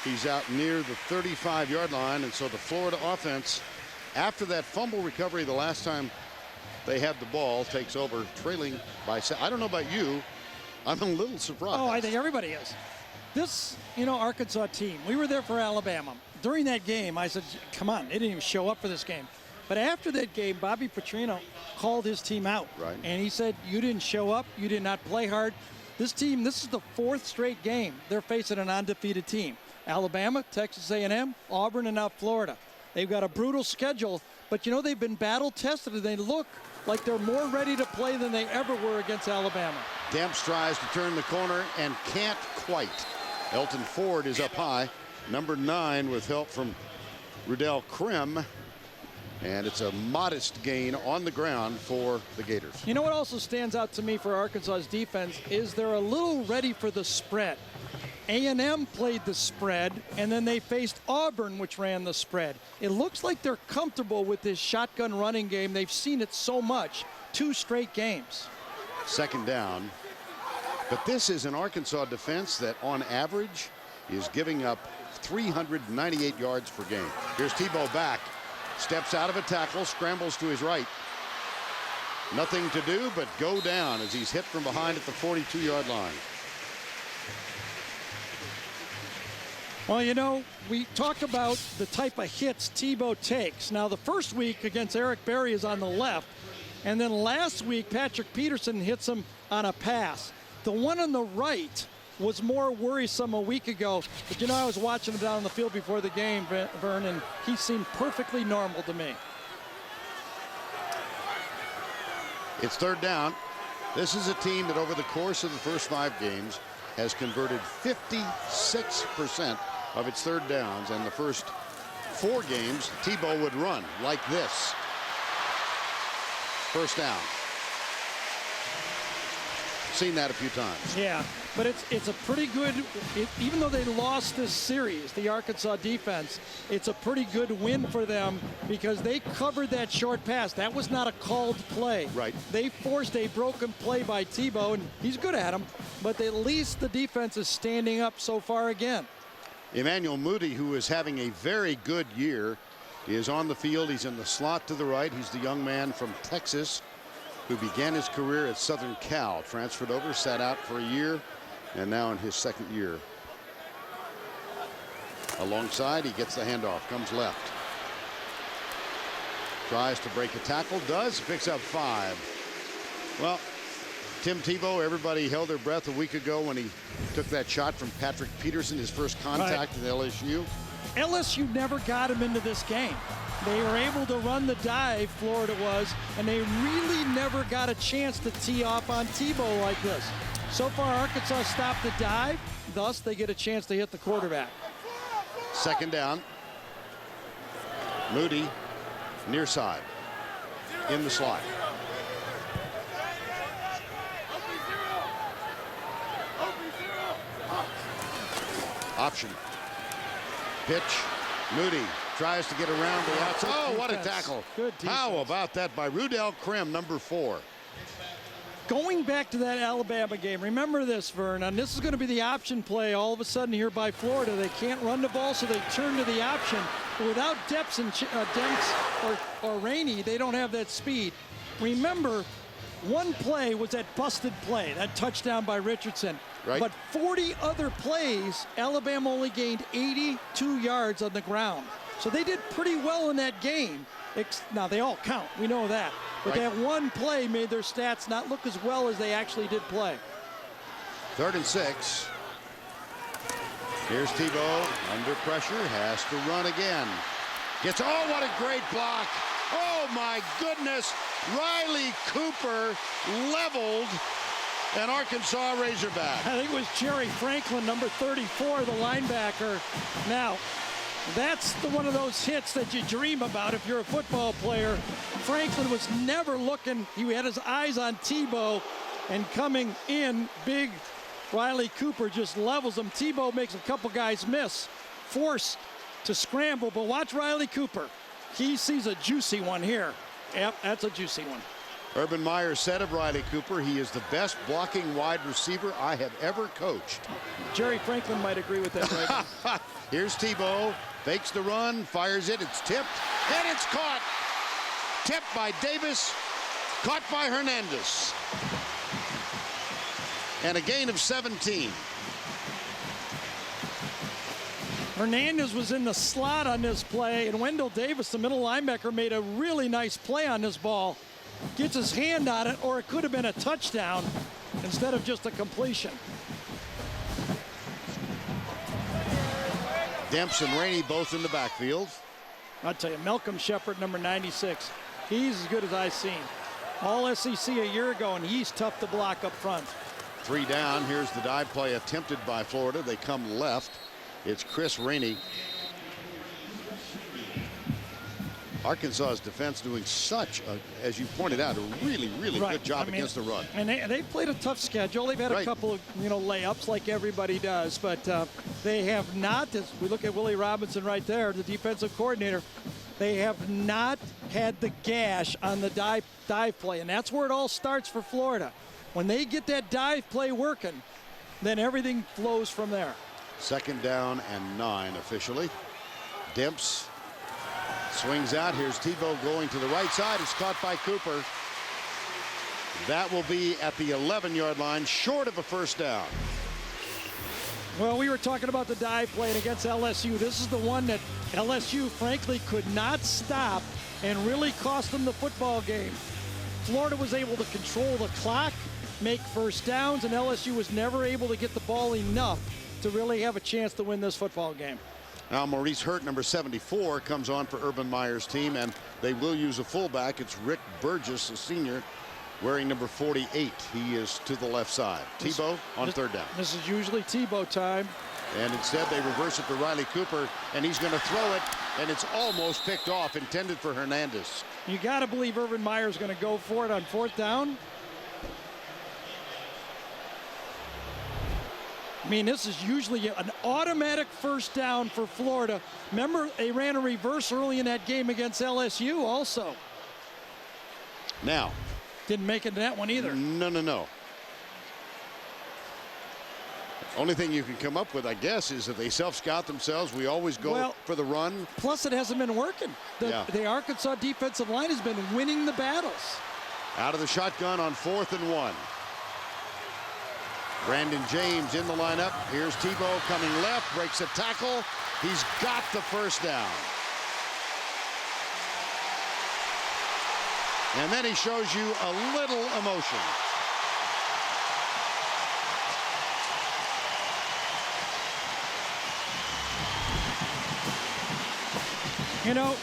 He's out near the 35-yard line, and so the Florida offense after that fumble recovery the last time they had the ball, takes over trailing by, I don't know about you, I'm a little surprised. Oh, I think everybody is. This, Arkansas team, we were there for Alabama. During that game, I said, come on, they didn't even show up for this game. But after that game, Bobby Petrino called his team out. Right. And he said, you didn't show up, you did not play hard. This team, this is the 4th straight game they're facing an undefeated team. Alabama, Texas A&M, Auburn, and now Florida. They've got a brutal schedule, but they've been battle tested and they look like they're more ready to play than they ever were against Alabama. Demps tries to turn the corner and can't quite. Elton Ford is up high, number 9, with help from Rudell Krim. And it's a modest gain on the ground for the Gators. You know what also stands out to me for Arkansas's defense is they're a little ready for the spread. A&M played the spread, and then they faced Auburn, which ran the spread. It looks like they're comfortable with this shotgun running game. They've seen it so much. 2 straight games. Second down. But this is an Arkansas defense that, on average, is giving up 398 yards per game. Here's Tebow back. Steps out of a tackle, scrambles to his right. Nothing to do but go down as he's hit from behind at the 42-yard line. Well, we talk about the type of hits Tebow takes. Now, the first week against Eric Berry is on the left, and then last week Patrick Peterson hits him on a pass. The one on the right was more worrisome a week ago, but I was watching him down on the field before the game, Vern, and he seemed perfectly normal to me. It's third down. This is a team that over the course of the first 5 games has converted 56% of its third downs, and the first 4 games Tebow would run like this. First down. Seen that a few times. Yeah, but it's a pretty good, even though they lost this series, the Arkansas defense, it's a pretty good win for them because they covered that short pass. That was not a called play. Right. They forced a broken play by Tebow, and he's good at them, but at least the defense is standing up so far again. Emmanuel Moody, who is having a very good year, is on the field. He's in the slot to the right. He's the young man from Texas who began his career at Southern Cal, transferred over, sat out for a year, and now in his 2nd year. Alongside, he gets the handoff, comes left. Tries to break a tackle, does, picks up 5. Well, Tim Tebow, everybody held their breath a week ago when he took that shot from Patrick Peterson, his first contact at LSU. LSU never got him into this game. They were able to run the dive, Florida was, and they really never got a chance to tee off on Tebow like this. So far, Arkansas stopped the dive, thus they get a chance to hit the quarterback. Second down. Moody, near side, in the slot. Option. Pitch. Moody tries to get around the outside. Oh, what a tackle. Good defense. How about that by Rudell Krim, number 4. Going back to that Alabama game, remember this, Vern, and this is going to be the option play all of a sudden here by Florida. They can't run the ball, so they turn to the option. But without Demps or Rainey, they don't have that speed. Remember, one play was that busted play, that touchdown by Richardson. Right. But 40 other plays, Alabama only gained 82 yards on the ground. So they did pretty well in that game. Now, they all count. We know that. But that one play made their stats not look as well as they actually did play. 3rd and 6. Here's Tebow under pressure, has to run again. Gets, oh, what a great block. Oh, my goodness. Riley Cooper leveled an Arkansas Razorback. I think it was Jerry Franklin, number 34, the linebacker. Now, that's one of those hits that you dream about if you're a football player. Franklin was never looking. He had his eyes on Tebow, and coming in, big Riley Cooper just levels him. Tebow makes a couple guys miss, forced to scramble, but watch Riley Cooper. He sees a juicy one here. Yep, that's a juicy one. Urban Meyer said of Riley Cooper, he is the best blocking wide receiver I have ever coached. Jerry Franklin might agree with that right now. Here's Tebow, fakes the run, fires it, it's tipped, and it's caught. Tipped by Davis, caught by Hernandez. And a gain of 17. Hernandez was in the slot on this play, and Wendell Davis, the middle linebacker, made a really nice play on this ball. Gets his hand on it, or it could have been a touchdown instead of just a completion. Demps and Rainey both in the backfield. I'll tell you, Malcolm Shepard, number 96, he's as good as I've seen. All SEC a year ago, and he's tough to block up front. 3 down. Here's the dive play attempted by Florida. They come left. It's Chris Rainey. Arkansas's defense doing such a, as you pointed out, a really good job against the run. And they played a tough schedule. They've had a couple of layups like everybody does, but they have not, as we look at Willie Robinson right there, the defensive coordinator, they have not had the gash on the dive play, and that's where it all starts for Florida. When they get that dive play working, then everything flows from there. 2nd down and 9 officially. Demps swings out. Here's Tebow going to the right side. It's caught by Cooper. That will be at the 11-yard line, short of a 1st down. Well, we were talking about the dive play against LSU. This is the one that LSU, frankly, could not stop and really cost them the football game. Florida was able to control the clock, make 1st downs, and LSU was never able to get the ball enough to really have a chance to win this football game. Now Maurice Hurt, number 74, comes on for Urban Meyer's team, and they will use a fullback. It's Rick Burgess, a senior, wearing number 48. He is to the left side. Tebow on 3rd down. This is usually Tebow time. And instead they reverse it to Riley Cooper, and he's going to throw it, and it's almost picked off, intended for Hernandez. You got to believe Urban Meyer's going to go for it on 4th down. I mean, this is usually an automatic 1st down for Florida. Remember, they ran a reverse early in that game against LSU also. Now. Didn't make it to that one either. No. Only thing you can come up with, I guess, is that they self-scout themselves. We always go for the run. Plus, it hasn't been working. The Arkansas defensive line has been winning the battles. Out of the shotgun on 4th and 1. Brandon James in the lineup. Here's Tebow coming left, breaks a tackle. He's got the 1st down. And then he shows you a little emotion. You know,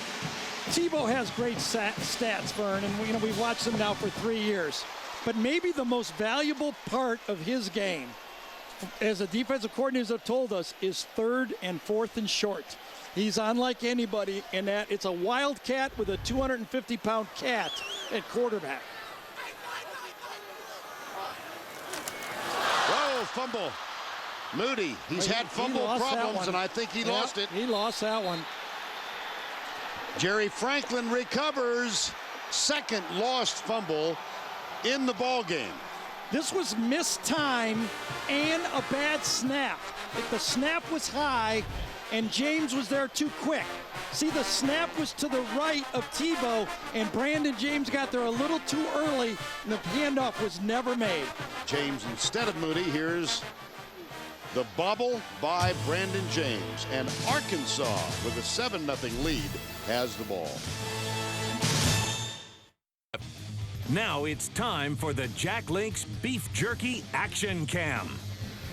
Tebow has great stats, Vern, and we've watched him now for 3 years. But maybe the most valuable part of his game, as the defensive coordinators have told us, is 3rd and 4th and short. He's unlike anybody in that it's a wildcat with a 250-pound cat at quarterback. Whoa, fumble. Moody, he's had fumble problems, and I think he lost it. He lost that one. Jerry Franklin recovers. 2nd lost fumble in the ball game. This was missed time and a bad snap. If the snap was high and James was there too quick. See, the snap was to the right of Tebow, and Brandon James got there a little too early, and the handoff was never made. James instead of Moody. Here's the bobble by Brandon James, and Arkansas with a 7-0 lead has the ball. Now it's time for the Jack Link's Beef Jerky Action Cam.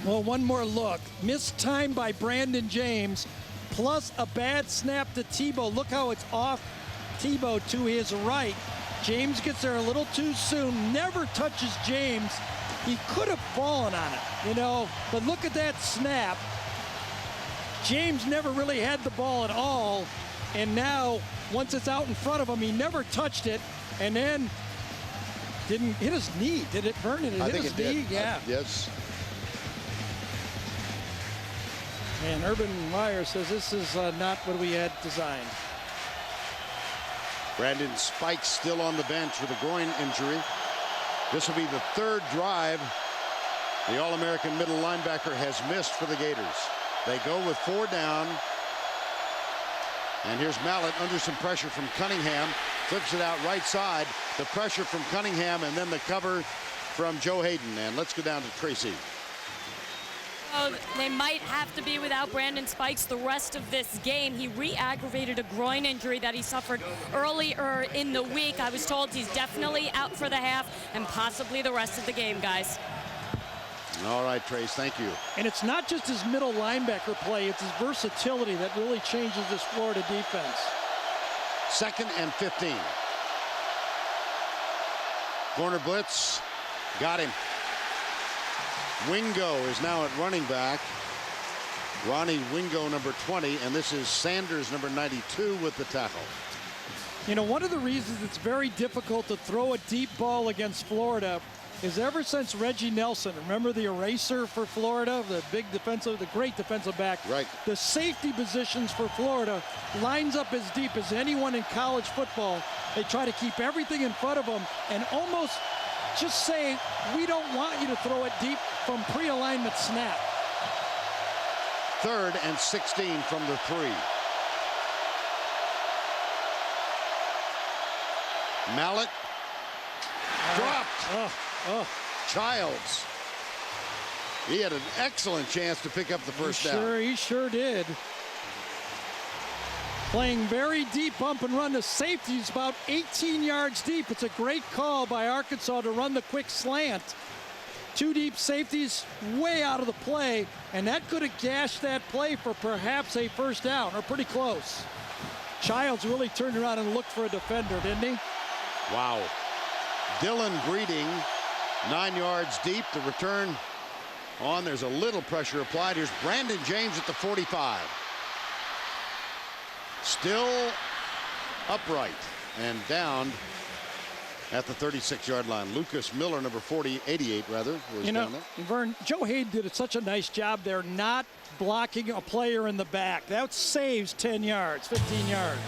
Well, one more look. Missed time by Brandon James, plus a bad snap to Tebow. Look how it's off Tebow to his right. James gets there a little too soon, never touches James. He could have fallen on it, but look at that snap. James never really had the ball at all, and now, once it's out in front of him, he never touched it, and then didn't hit his knee. Did it, Vernon? I think it did. Yeah. Yes. And Urban Meyer says this is not what we had designed. Brandon Spikes still on the bench with a groin injury. This will be the third drive the All-American middle linebacker has missed for the Gators. They go with 4 down. And here's Mallett under some pressure from Cunningham. Flips it out right side. The pressure from Cunningham and then the cover from Joe Hayden. And let's go down to Tracy. Oh, they might have to be without Brandon Spikes the rest of this game. He re-aggravated a groin injury that he suffered earlier in the week. I was told he's definitely out for the half and possibly the rest of the game, guys. All right, Trace, thank you. And it's not just his middle linebacker play, it's his versatility that really changes this Florida defense. 2nd and 15. Corner blitz, got him. Wingo is now at running back. Ronnie Wingo, number 20, and this is Sanders, number 92, with the tackle. You know, one of the reasons it's very difficult to throw a deep ball against Florida is ever since Reggie Nelson, remember the eraser for Florida, the great defensive back. Right. The safety positions for Florida lines up as deep as anyone in college football. They try to keep everything in front of them and almost just say, we don't want you to throw it deep from pre-alignment snap. 3rd and 16 from the 3. Mallett dropped. Childs. He had an excellent chance to pick up the first down. He sure did. Playing very deep bump and run. The safety's about 18 yards deep. It's a great call by Arkansas to run the quick slant. 2 deep safeties way out of the play, and that could have gashed that play for perhaps a first down, or pretty close. Childs really turned around and looked for a defender, didn't he? Wow. Dylan Breeding, 9 yards deep. The return on. There's a little pressure applied. Here's Brandon James at the 45. Still upright and down at the 36-yard line. Lucas Miller, number 88 rather, was down there. Vern, Joe Hayden did such a nice job there not blocking a player in the back. That saves 10 yards, 15 yards.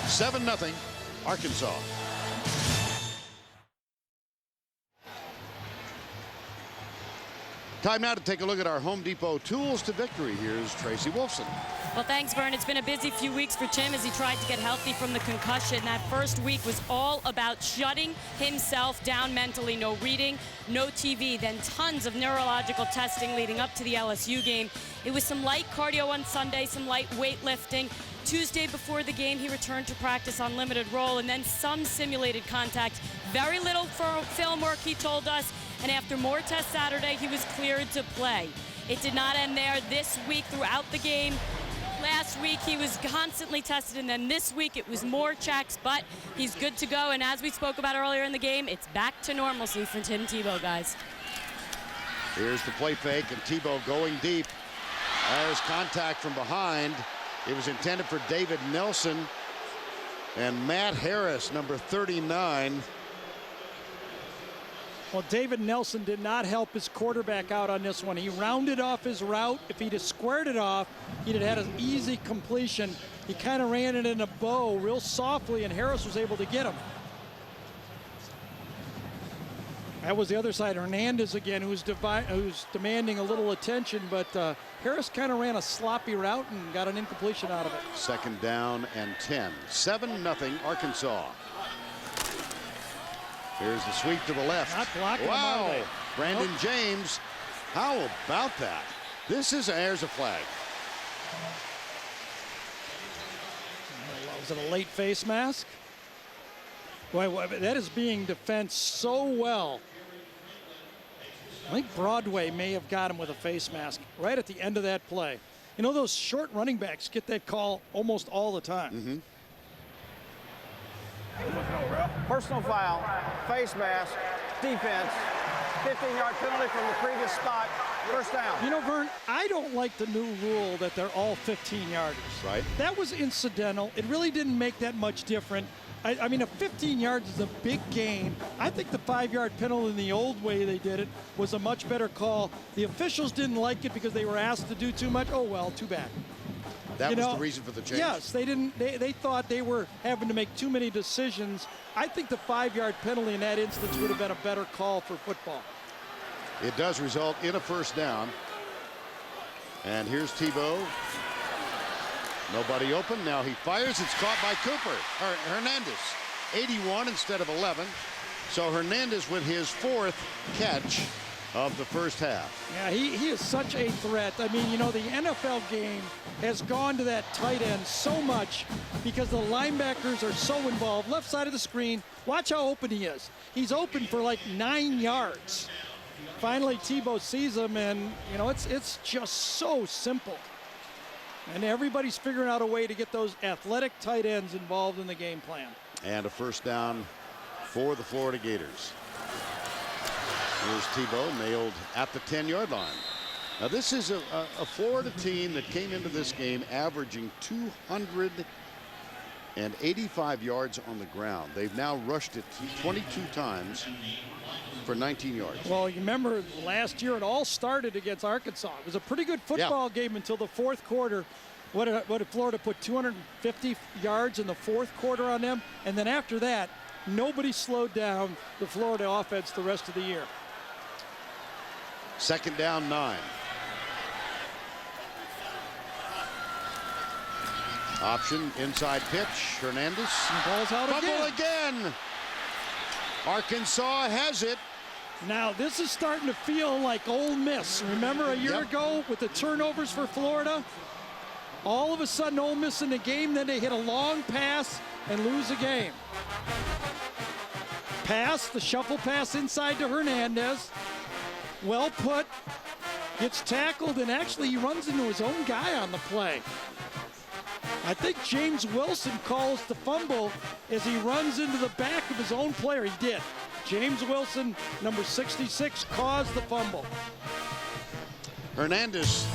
7-0, Arkansas. Time now to take a look at our Home Depot tools to victory. Here's Tracy Wolfson. Well, thanks, Vern. It's been a busy few weeks for Tim as he tried to get healthy from the concussion. That first week was all about shutting himself down mentally. No reading, no TV, then tons of neurological testing leading up to the LSU game. It was some light cardio on Sunday, some light weightlifting. Tuesday before the game, he returned to practice on limited role, and then some simulated contact. Very little film work, he told us. And after more tests Saturday, he was cleared to play. It did not end there. This week throughout the game, last week he was constantly tested, and then this week it was more checks, but he's good to go. And as we spoke about earlier in the game, it's back to normalcy for Tim Tebow, guys. Here's the play fake, and Tebow going deep. There's contact from behind. It was intended for David Nelson, and Matt Harris, number 39. Well, David Nelson did not help his quarterback out on this one. He rounded off his route. If he'd have squared it off, he'd have had an easy completion. He kind of ran it in a bow real softly, and Harris was able to get him. That was the other side. Hernandez again, who's demanding a little attention, but Harris kind of ran a sloppy route and got an incompletion out of it. 2nd down and 10. 7-0 Arkansas. Here's the sweep to the left. Not blocking him, wow. are they? Brandon James. How about that? There's a flag. Was it a late face mask? Boy, that is being defended so well. I think Broadway may have got him with a face mask right at the end of that play. You know, those short running backs get that call almost all the time. Mm-hmm. Personal foul, face mask, defense, 15-yard penalty from the previous spot, first down. You know, Vern, I don't like the new rule that they're all 15-yarders. Right. That was incidental. It really didn't make that much difference. I mean, a 15 yards is a big gain. I think the 5-yard penalty in the old way they did it was a much better call. The officials didn't like it because they were asked to do too much. Oh, well, too bad. That was the reason for the change? Yes, they thought they were having to make too many decisions. I think the 5-yard penalty in that instance would have been a better call for football. It does result in a first down. And here's Tebow. Nobody open. Now he fires. It's caught by Cooper. Hernandez. 81 instead of 11. So Hernandez with his 4th catch of the first half. Yeah, he is such a threat. I mean, you know, the NFL game has gone to that tight end so much because the linebackers are so involved. Left side of the screen, watch how open he is. He's open for like 9 yards. Finally, Tebow sees him, and, you know, it's just so simple. And everybody's figuring out a way to get those athletic tight ends involved in the game plan. And a first down for the Florida Gators. Here's Tebow, nailed at the 10-yard line. Now, this is a Florida team that came into this game averaging 285 yards on the ground. They've now rushed it 22 times for 19 yards. Well, you remember last year it all started against Arkansas. It was a pretty good football game until the fourth quarter. What did Florida put 250 yards in the fourth quarter on them? And then after that, nobody slowed down the Florida offense the rest of the year. Second down, 9. Option, inside pitch. Hernandez. Ball's out Fumble again. Arkansas has it. Now, this is starting to feel like Ole Miss. Remember a year ago with the turnovers for Florida? All of a sudden, Ole Miss in the game, then they hit a long pass and lose the game. Pass, the shuffle pass inside to Hernandez. Well put, gets tackled, and actually he runs into his own guy on the play. I think James Wilson calls the fumble as he runs into the back of his own player. He did. James Wilson, number 66, caused the fumble. Hernandez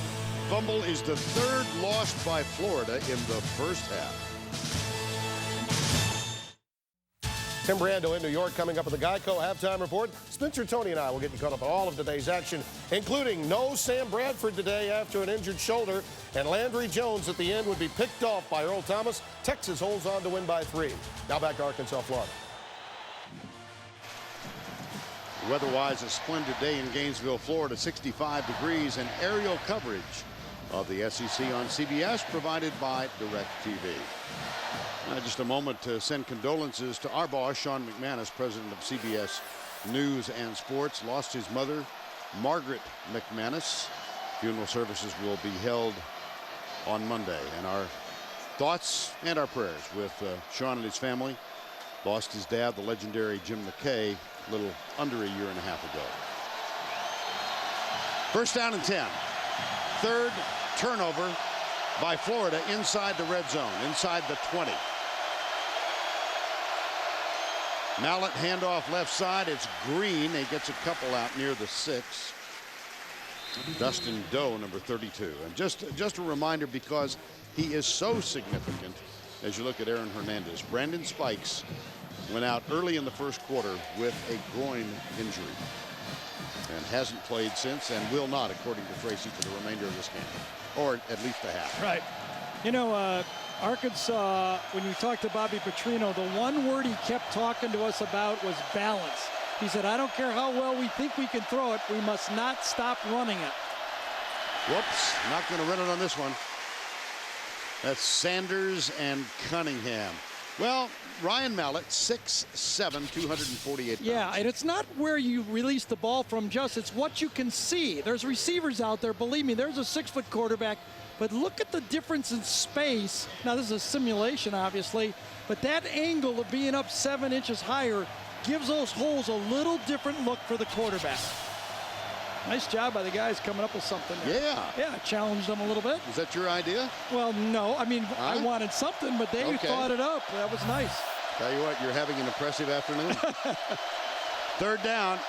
fumble is the 3rd lost by Florida in the first half. Tim Brando in New York coming up with the Geico halftime report. Spencer, Tony, and I will get you caught up on all of today's action, including no Sam Bradford today after an injured shoulder, and Landry Jones at the end would be picked off by Earl Thomas. Texas holds on to win by 3. Now back to Arkansas, Florida. Weather-wise, a splendid day in Gainesville, Florida, 65 degrees, and aerial coverage of the SEC on CBS provided by DirecTV. Just a moment to send condolences to our boss, Sean McManus, president of CBS News and Sports. Lost his mother, Margaret McManus. Funeral services will be held on Monday. And our thoughts and our prayers with Sean and his family. Lost his dad, the legendary Jim McKay, a little under a year and a half ago. First down and 10. 3rd turnover by Florida inside the red zone, inside the 20. Mallett handoff left side. It's Green. He gets a couple out near the 6. Dustin Doe, number 32. And just a reminder, because he is so significant as you look at Aaron Hernandez. Brandon Spikes went out early in the first quarter with a groin injury and hasn't played since and will not, according to Tracy, for the remainder of this game, or at least a half. Right. You know, Arkansas, when you talked to Bobby Petrino, the one word he kept talking to us about was balance. He said, I don't care how well we think we can throw it, we must not stop running it. Whoops, not going to run it on this one. That's Sanders and Cunningham. Well, Ryan Mallett, 6'7", 248 pounds. Yeah, and it's not where you release the ball from, just it's what you can see. There's receivers out there, believe me, there's a 6-foot quarterback, but look at the difference in space. Now, this is a simulation, obviously, but that angle of being up 7 inches higher gives those holes a little different look for the quarterback. Nice job by the guys coming up with something there. Yeah. Yeah, challenged them a little bit. Is that your idea? Well, no. I mean, I wanted something, but they thought it up. That was nice. Tell you what, you're having an impressive afternoon. 3rd down.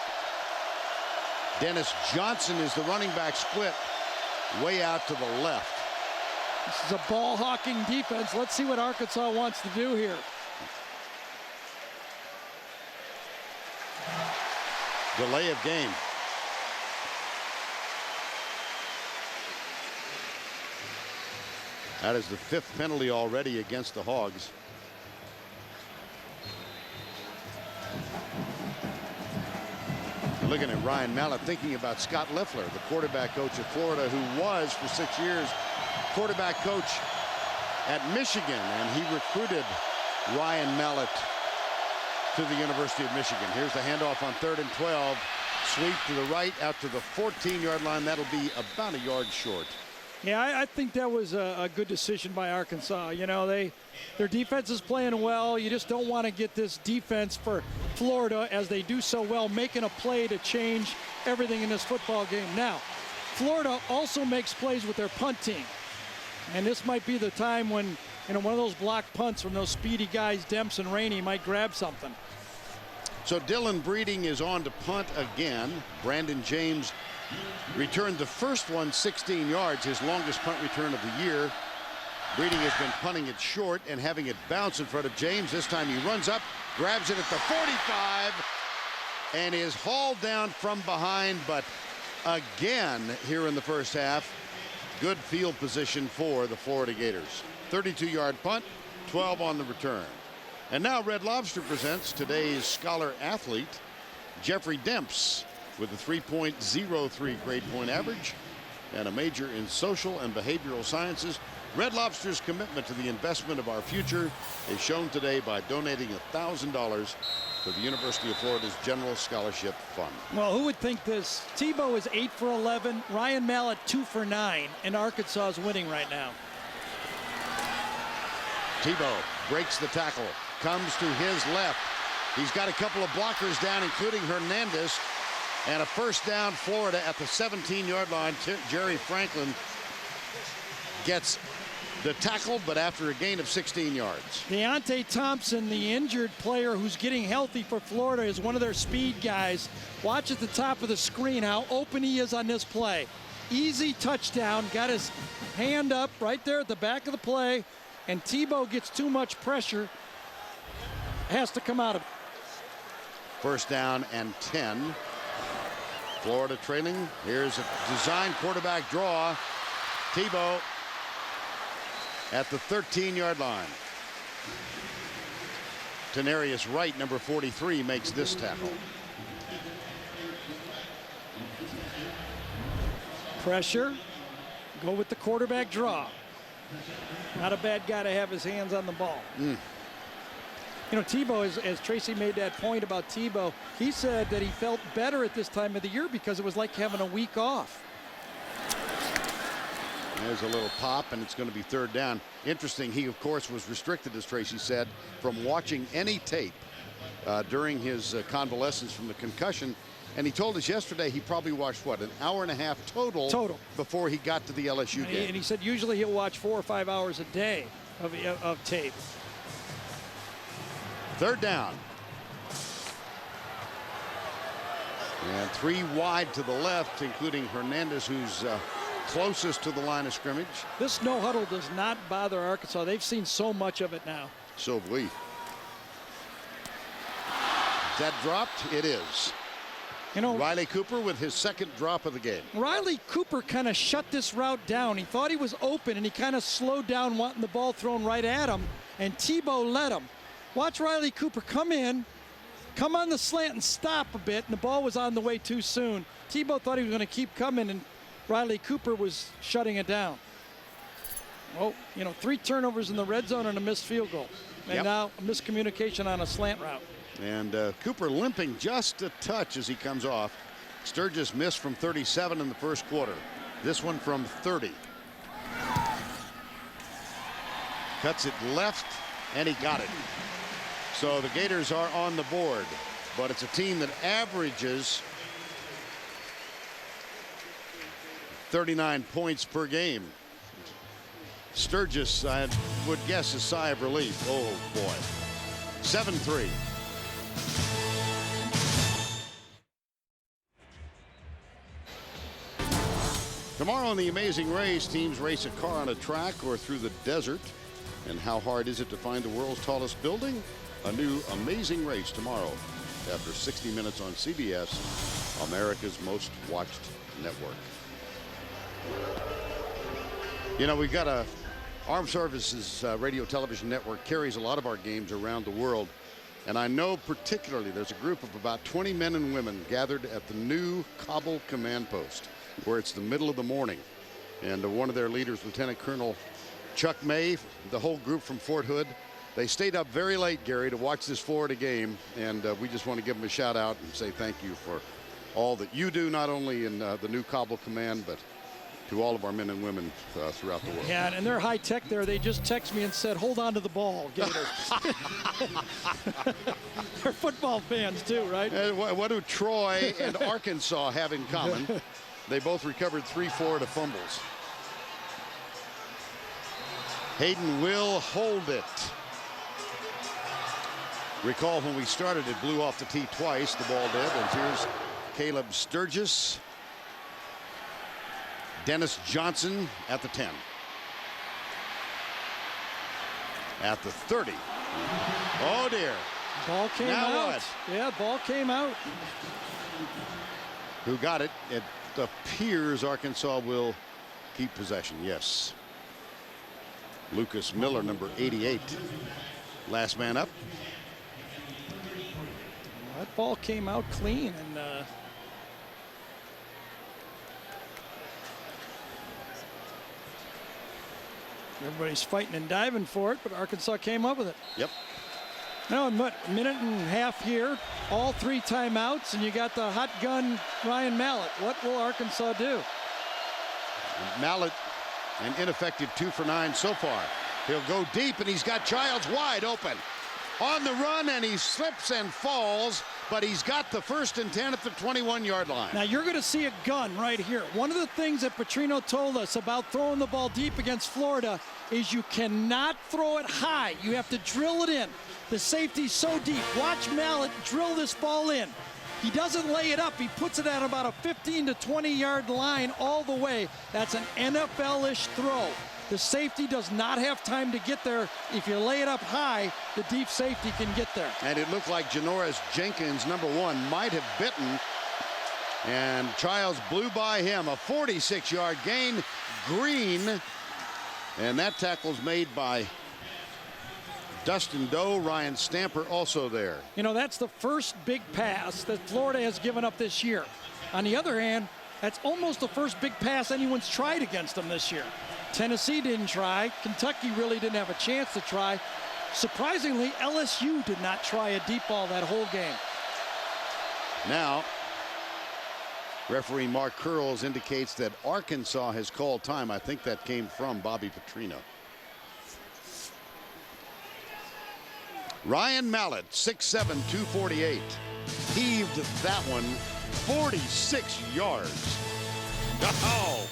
Dennis Johnson is the running back split way out to the left. This is a ball-hawking defense. Let's see what Arkansas wants to do here. Delay of game. That is the 5th penalty already against the Hogs. Looking at Ryan Mallett, thinking about Scott Loeffler, the quarterback coach of Florida, who was for 6 years quarterback coach at Michigan, and he recruited Ryan Mallett to the University of Michigan. Here's the handoff on 3rd and 12. Sweep to the right out to the 14-yard line. That'll be about a yard short. Yeah, I think that was a good decision by Arkansas. You know, their defense is playing well. You just don't want to get this defense for Florida, as they do so well, making a play to change everything in this football game. Now, Florida also makes plays with their punt team. And this might be the time when, you know, one of those block punts from those speedy guys, Demps and Rainey, might grab something. So Dylan Breeding is on to punt again. Brandon James returned the first one 16 yards, his longest punt return of the year. Breeding has been punting it short and having it bounce in front of James. This time he runs up, grabs it at the 45, and is hauled down from behind. But again, here in the first half, good field position for the Florida Gators. 32-yard punt, 12 on the return. And now Red Lobster presents today's scholar athlete, Jeffrey Demps, with a 3.03 grade point average and a major in social and behavioral sciences. Red Lobster's commitment to the investment of our future is shown today by donating $1,000 to the University of Florida's General Scholarship Fund. Well, who would think this? Tebow is 8 for 11, Ryan Mallett 2 for 9, and Arkansas is winning right now. Tebow breaks the tackle, comes to his left. He's got a couple of blockers down, including Hernandez. And a first down, Florida at the 17-yard line. Jerry Franklin gets the tackle, but after a gain of 16 yards. Deontay Thompson, the injured player who's getting healthy for Florida, is one of their speed guys. Watch at the top of the screen how open he is on this play. Easy touchdown, got his hand up right there at the back of the play, and Tebow gets too much pressure, has to come out of it. First down and 10. Florida trailing. Here's a design quarterback draw. Tebow at the 13-yard line. Tenarius Wright, number 43, makes this tackle. Pressure. Go with the quarterback draw. Not a bad guy to have his hands on the ball. You know, Tebow, as Tracy made that point about Tebow, he said that he felt better at this time of the year because it was like having a week off. There's a little pop, and it's going to be 3rd down. Interesting, he, of course, was restricted, as Tracy said, from watching any tape during his convalescence from the concussion. And he told us yesterday he probably watched, what, an hour and a half total before he got to the LSU game. And he said usually he'll watch 4 or 5 hours a day of tape. 3rd down. And 3 wide to the left, including Hernandez, who's closest to the line of scrimmage. This no huddle does not bother Arkansas. They've seen so much of it now. So have we. Is that dropped? It is. You know, Riley Cooper with his 2nd drop of the game. Riley Cooper kind of shut this route down. He thought he was open, and he kind of slowed down, wanting the ball thrown right at him, and Tebow let him. Watch Riley Cooper come in, come on the slant and stop a bit, and the ball was on the way too soon. Tebow thought he was going to keep coming, and Riley Cooper was shutting it down. Well, you know, 3 turnovers in the red zone and a missed field goal. And now a miscommunication on a slant route. And Cooper limping just a touch as he comes off. Sturgis missed from 37 in the first quarter. This one from 30. Cuts it left, and he got it. So the Gators are on the board, but it's a team that averages 39 points per game. Sturgis, I would guess, a sigh of relief. Oh, boy. 7-3. Tomorrow in the Amazing Race, teams race a car on a track or through the desert. And how hard is it to find the world's tallest building? A new Amazing Race tomorrow after 60 Minutes on CBS, America's most watched network. You know, we've got a Armed Services Radio Television Network carries a lot of our games around the world. And I know particularly there's a group of about 20 men and women gathered at the new Kabul command post, where it's the middle of the morning. And one of their leaders, Lieutenant Colonel Chuck May, the whole group from Fort Hood, they stayed up very late, Gary, to watch this Florida game. And we just want to give them a shout out and say thank you for all that you do, not only in the new Kabul command, but to all of our men and women throughout the world. Yeah, and they're high tech there. They just texted me and said, hold on to the ball, Gator. They're football fans too, right? And what do Troy and Arkansas have in common? They both recovered 3 Florida fumbles. Hayden will hold it. Recall when we started, it blew off the tee twice, the ball did. And here's Caleb Sturgis. Dennis Johnson at the 10. At the 30. Oh dear. Ball came Now out. what? Yeah, ball came out. Who got it? It appears Arkansas will keep possession. Yes. Lucas Miller, number 88. Last man up. That ball came out clean, and everybody's fighting and diving for it, but Arkansas came up with it. Yep. Now a minute and a half here, all 3 timeouts, and you got the hot gun Ryan Mallett. What will Arkansas do? Mallett, an ineffective 2 for 9 so far. He'll go deep, and he's got Childs wide open. On the run, and he slips and falls, but he's got the 1st and 10 at the 21-yard line. Now you're going to see a gun right here. One of the things that Petrino told us about throwing the ball deep against Florida is you cannot throw it high. You have to drill it in. The safety's so deep. Watch Mallett drill this ball in. He doesn't lay it up. He puts it at about a 15 to 20-yard line all the way. That's an NFL-ish throw. The safety does not have time to get there. If you lay it up high, the deep safety can get there. And it looked like Janoris Jenkins, number 1, might have bitten. And Childs blew by him. A 46-yard gain. Green. And that tackle's made by Dustin Doe. Ryan Stamper also there. You know, that's the first big pass that Florida has given up this year. On the other hand, that's almost the first big pass anyone's tried against them this year. Tennessee didn't try. Kentucky really didn't have a chance to try. Surprisingly, LSU did not try a deep ball that whole game. Now, referee Mark Curls indicates that Arkansas has called time. I think that came from Bobby Petrino. Ryan Mallett, 6'7", 248. Heaved that one 46 yards. Oh!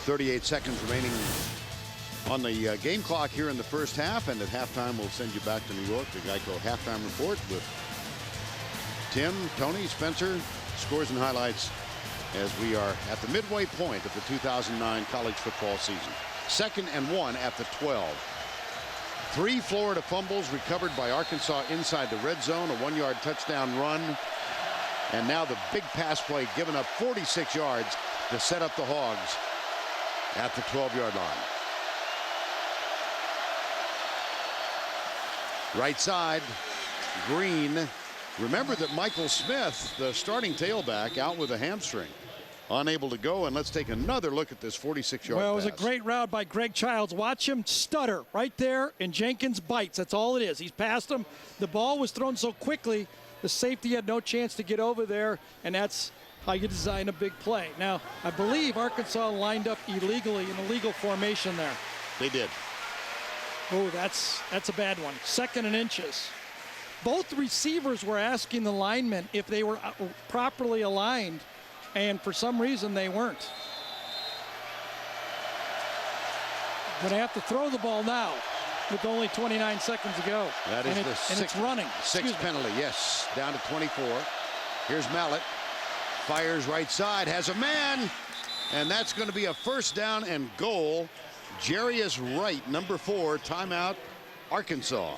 38 seconds remaining on the game clock here in the first half, and at halftime we'll send you back to New York. The Geico halftime report with Tim, Tony, Spencer, scores and highlights as we are at the midway point of the 2009 college football season. 2nd and 1 at the 12. 3 Florida fumbles recovered by Arkansas inside the red zone, a 1-yard touchdown run, and now the big pass play giving up 46 yards to set up the Hogs at the 12-yard line. Right side, Green. Remember that Michael Smith, the starting tailback, out with a hamstring. Unable to go, and let's take another look at this 46-yard Well, it was a pass. great route by Greg Childs. Watch him stutter right there, and Jenkins bites. That's all it is. He's past him. The ball was thrown so quickly, the safety had no chance to get over there, and that's how you design a big play. Now, I believe Arkansas lined up illegally in a legal formation there. They did. Oh, that's a bad one. 2nd and inches. Both receivers were asking the linemen if they were properly aligned, and for some reason they weren't. Going to have to throw the ball now with only 29 seconds to go. That is and it's running. Sixth penalty, yes. Down to 24. Here's Mallett. Fires right side, has a man, and that's going to be a 1st down and goal. Jarius Wright, number 4, timeout, Arkansas,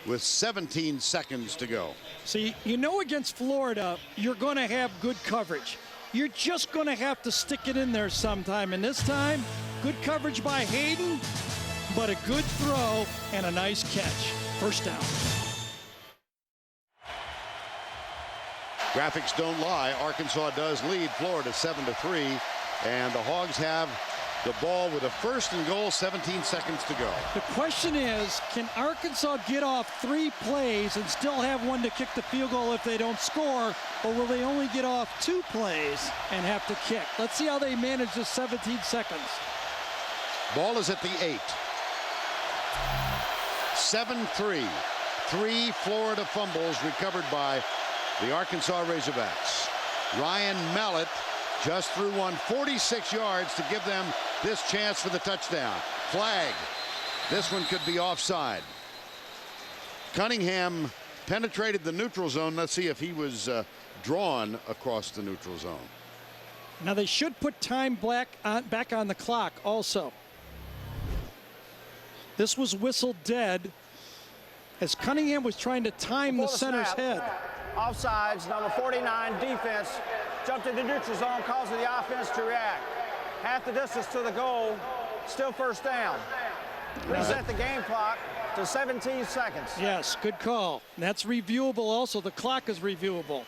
with 17 seconds to go. See, you know against Florida, you're going to have good coverage. you're just going to have to stick it in there sometime. And this time, good coverage by Hayden, but a good throw and a nice catch. First down. Graphics don't lie. Arkansas does lead Florida 7-3, and the Hogs have the ball with a 1st and goal, 17 seconds to go. The question is, can Arkansas get off 3 plays and still have one to kick the field goal if they don't score, or will they only get off 2 plays and have to kick? Let's see how they manage this 17 seconds. Ball is at the 8. 7-3. 3 Florida fumbles recovered by the Arkansas Razorbacks. Ryan Mallett just threw one 46 yards to give them this chance for the touchdown. Flag. This one could be offside. Cunningham penetrated the neutral zone. Let's see if he was drawn across the neutral zone. Now they should put time back on the clock also. This was whistled dead as Cunningham was trying to time the center's head. Offsides, number 49 defense jumped into neutral zone, causing the offense to react. Half the distance to the goal, still first down. Reset the game clock to 17 seconds. Yes, good call. That's reviewable also. The clock is reviewable.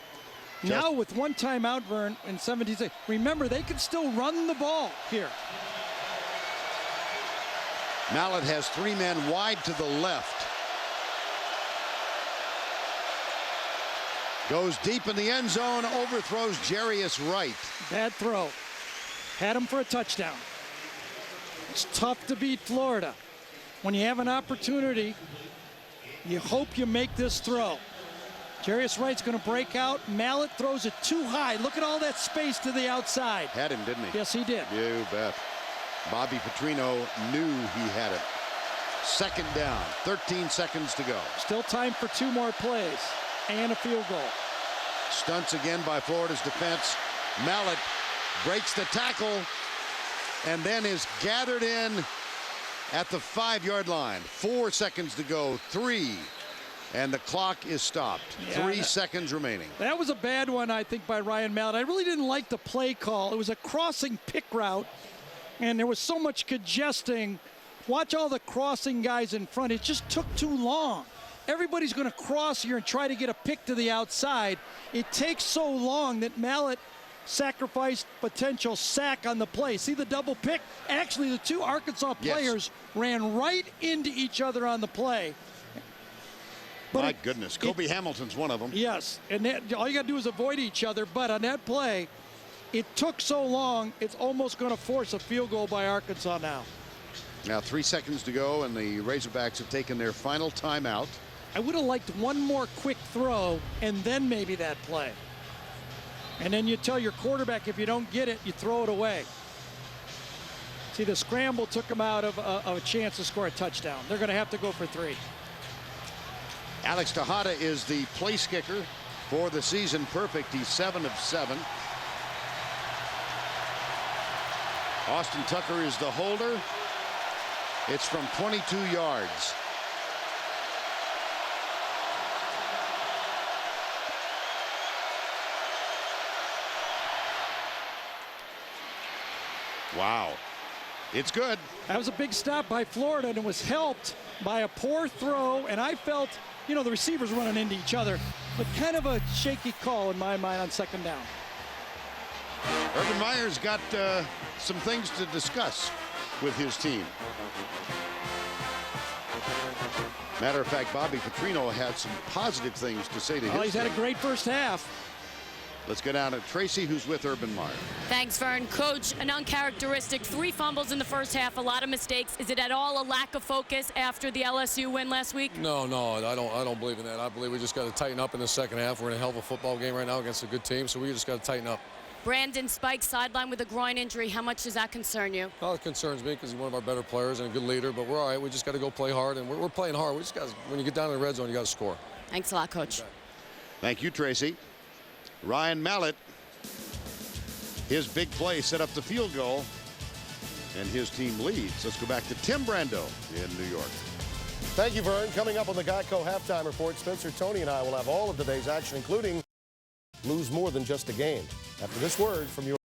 Now with 1 timeout, Vern, and 17 seconds. Remember, they can still run the ball here. Mallett has 3 men wide to the left. Goes deep in the end zone, overthrows Jarius Wright. Bad throw. Had him for a touchdown. It's tough to beat Florida. When you have an opportunity, you hope you make this throw. Jarius Wright's going to break out. Mallett throws it too high. Look at all that space to the outside. Had him, didn't he? Yes, he did. You bet. Bobby Petrino knew he had it. 2nd down, 13 seconds to go. Still time for 2 more plays and a field goal. Stunts again by Florida's defense. Mallett breaks the tackle and then is gathered in at the 5-yard line. 4 seconds to go, 3, and the clock is stopped. 3 seconds remaining. That was a bad one, I think, by Ryan Mallett. I really didn't like the play call. It was a crossing pick route, and there was so much congesting. Watch all the crossing guys in front. It just took too long. Everybody's going to cross here and try to get a pick to the outside. It takes so long that Mallett sacrificed potential sack on the play. See the double pick? Actually, the 2 Arkansas players ran right into each other on the play. But my goodness, Kobe Hamilton's one of them. Yes, and all you got to do is avoid each other. But on that play, it took so long, it's almost going to force a field goal by Arkansas now. Now 3 seconds to go, and the Razorbacks have taken their final timeout. I would have liked one more quick throw and then maybe that play. And then you tell your quarterback if you don't get it, you throw it away. See, the scramble took them out of a chance to score a touchdown. They're going to have to go for 3. Alex Tejada is the place kicker for the season. Perfect. He's 7 of 7. Austin Tucker is the holder. It's from 22 yards. Wow. It's good. That was a big stop by Florida, and it was helped by a poor throw. And I felt, you know, the receivers running into each other, but kind of a shaky call in my mind on 2nd down. Urban Meyer's got some things to discuss with his team. Matter of fact, Bobby Petrino had some positive things to say to his team. He's had a great first half. Let's go down to Tracy, who's with Urban Meyer. Thanks, Vern. Coach, an uncharacteristic 3 fumbles in the first half, a lot of mistakes. Is it at all a lack of focus after the LSU win last week? No, I don't believe in that. I believe we just got to tighten up in the second half. We're in a hell of a football game right now against a good team, so we just got to tighten up. Brandon Spike sidelined with a groin injury. How much does that concern you? Well, it concerns me because he's one of our better players and a good leader, but we're all right. We just got to go play hard, and we're playing hard. We just got when you get down in the red zone, you got to score. Thanks a lot, Coach. Thank you, Tracy. Ryan Mallett, his big play set up the field goal, and his team leads. Let's go back to Tim Brando in New York. Thank you, Vern. Coming up on the Geico Halftime Report, Spencer, Tony, and I will have all of today's action, including lose more than just a game. after this word from your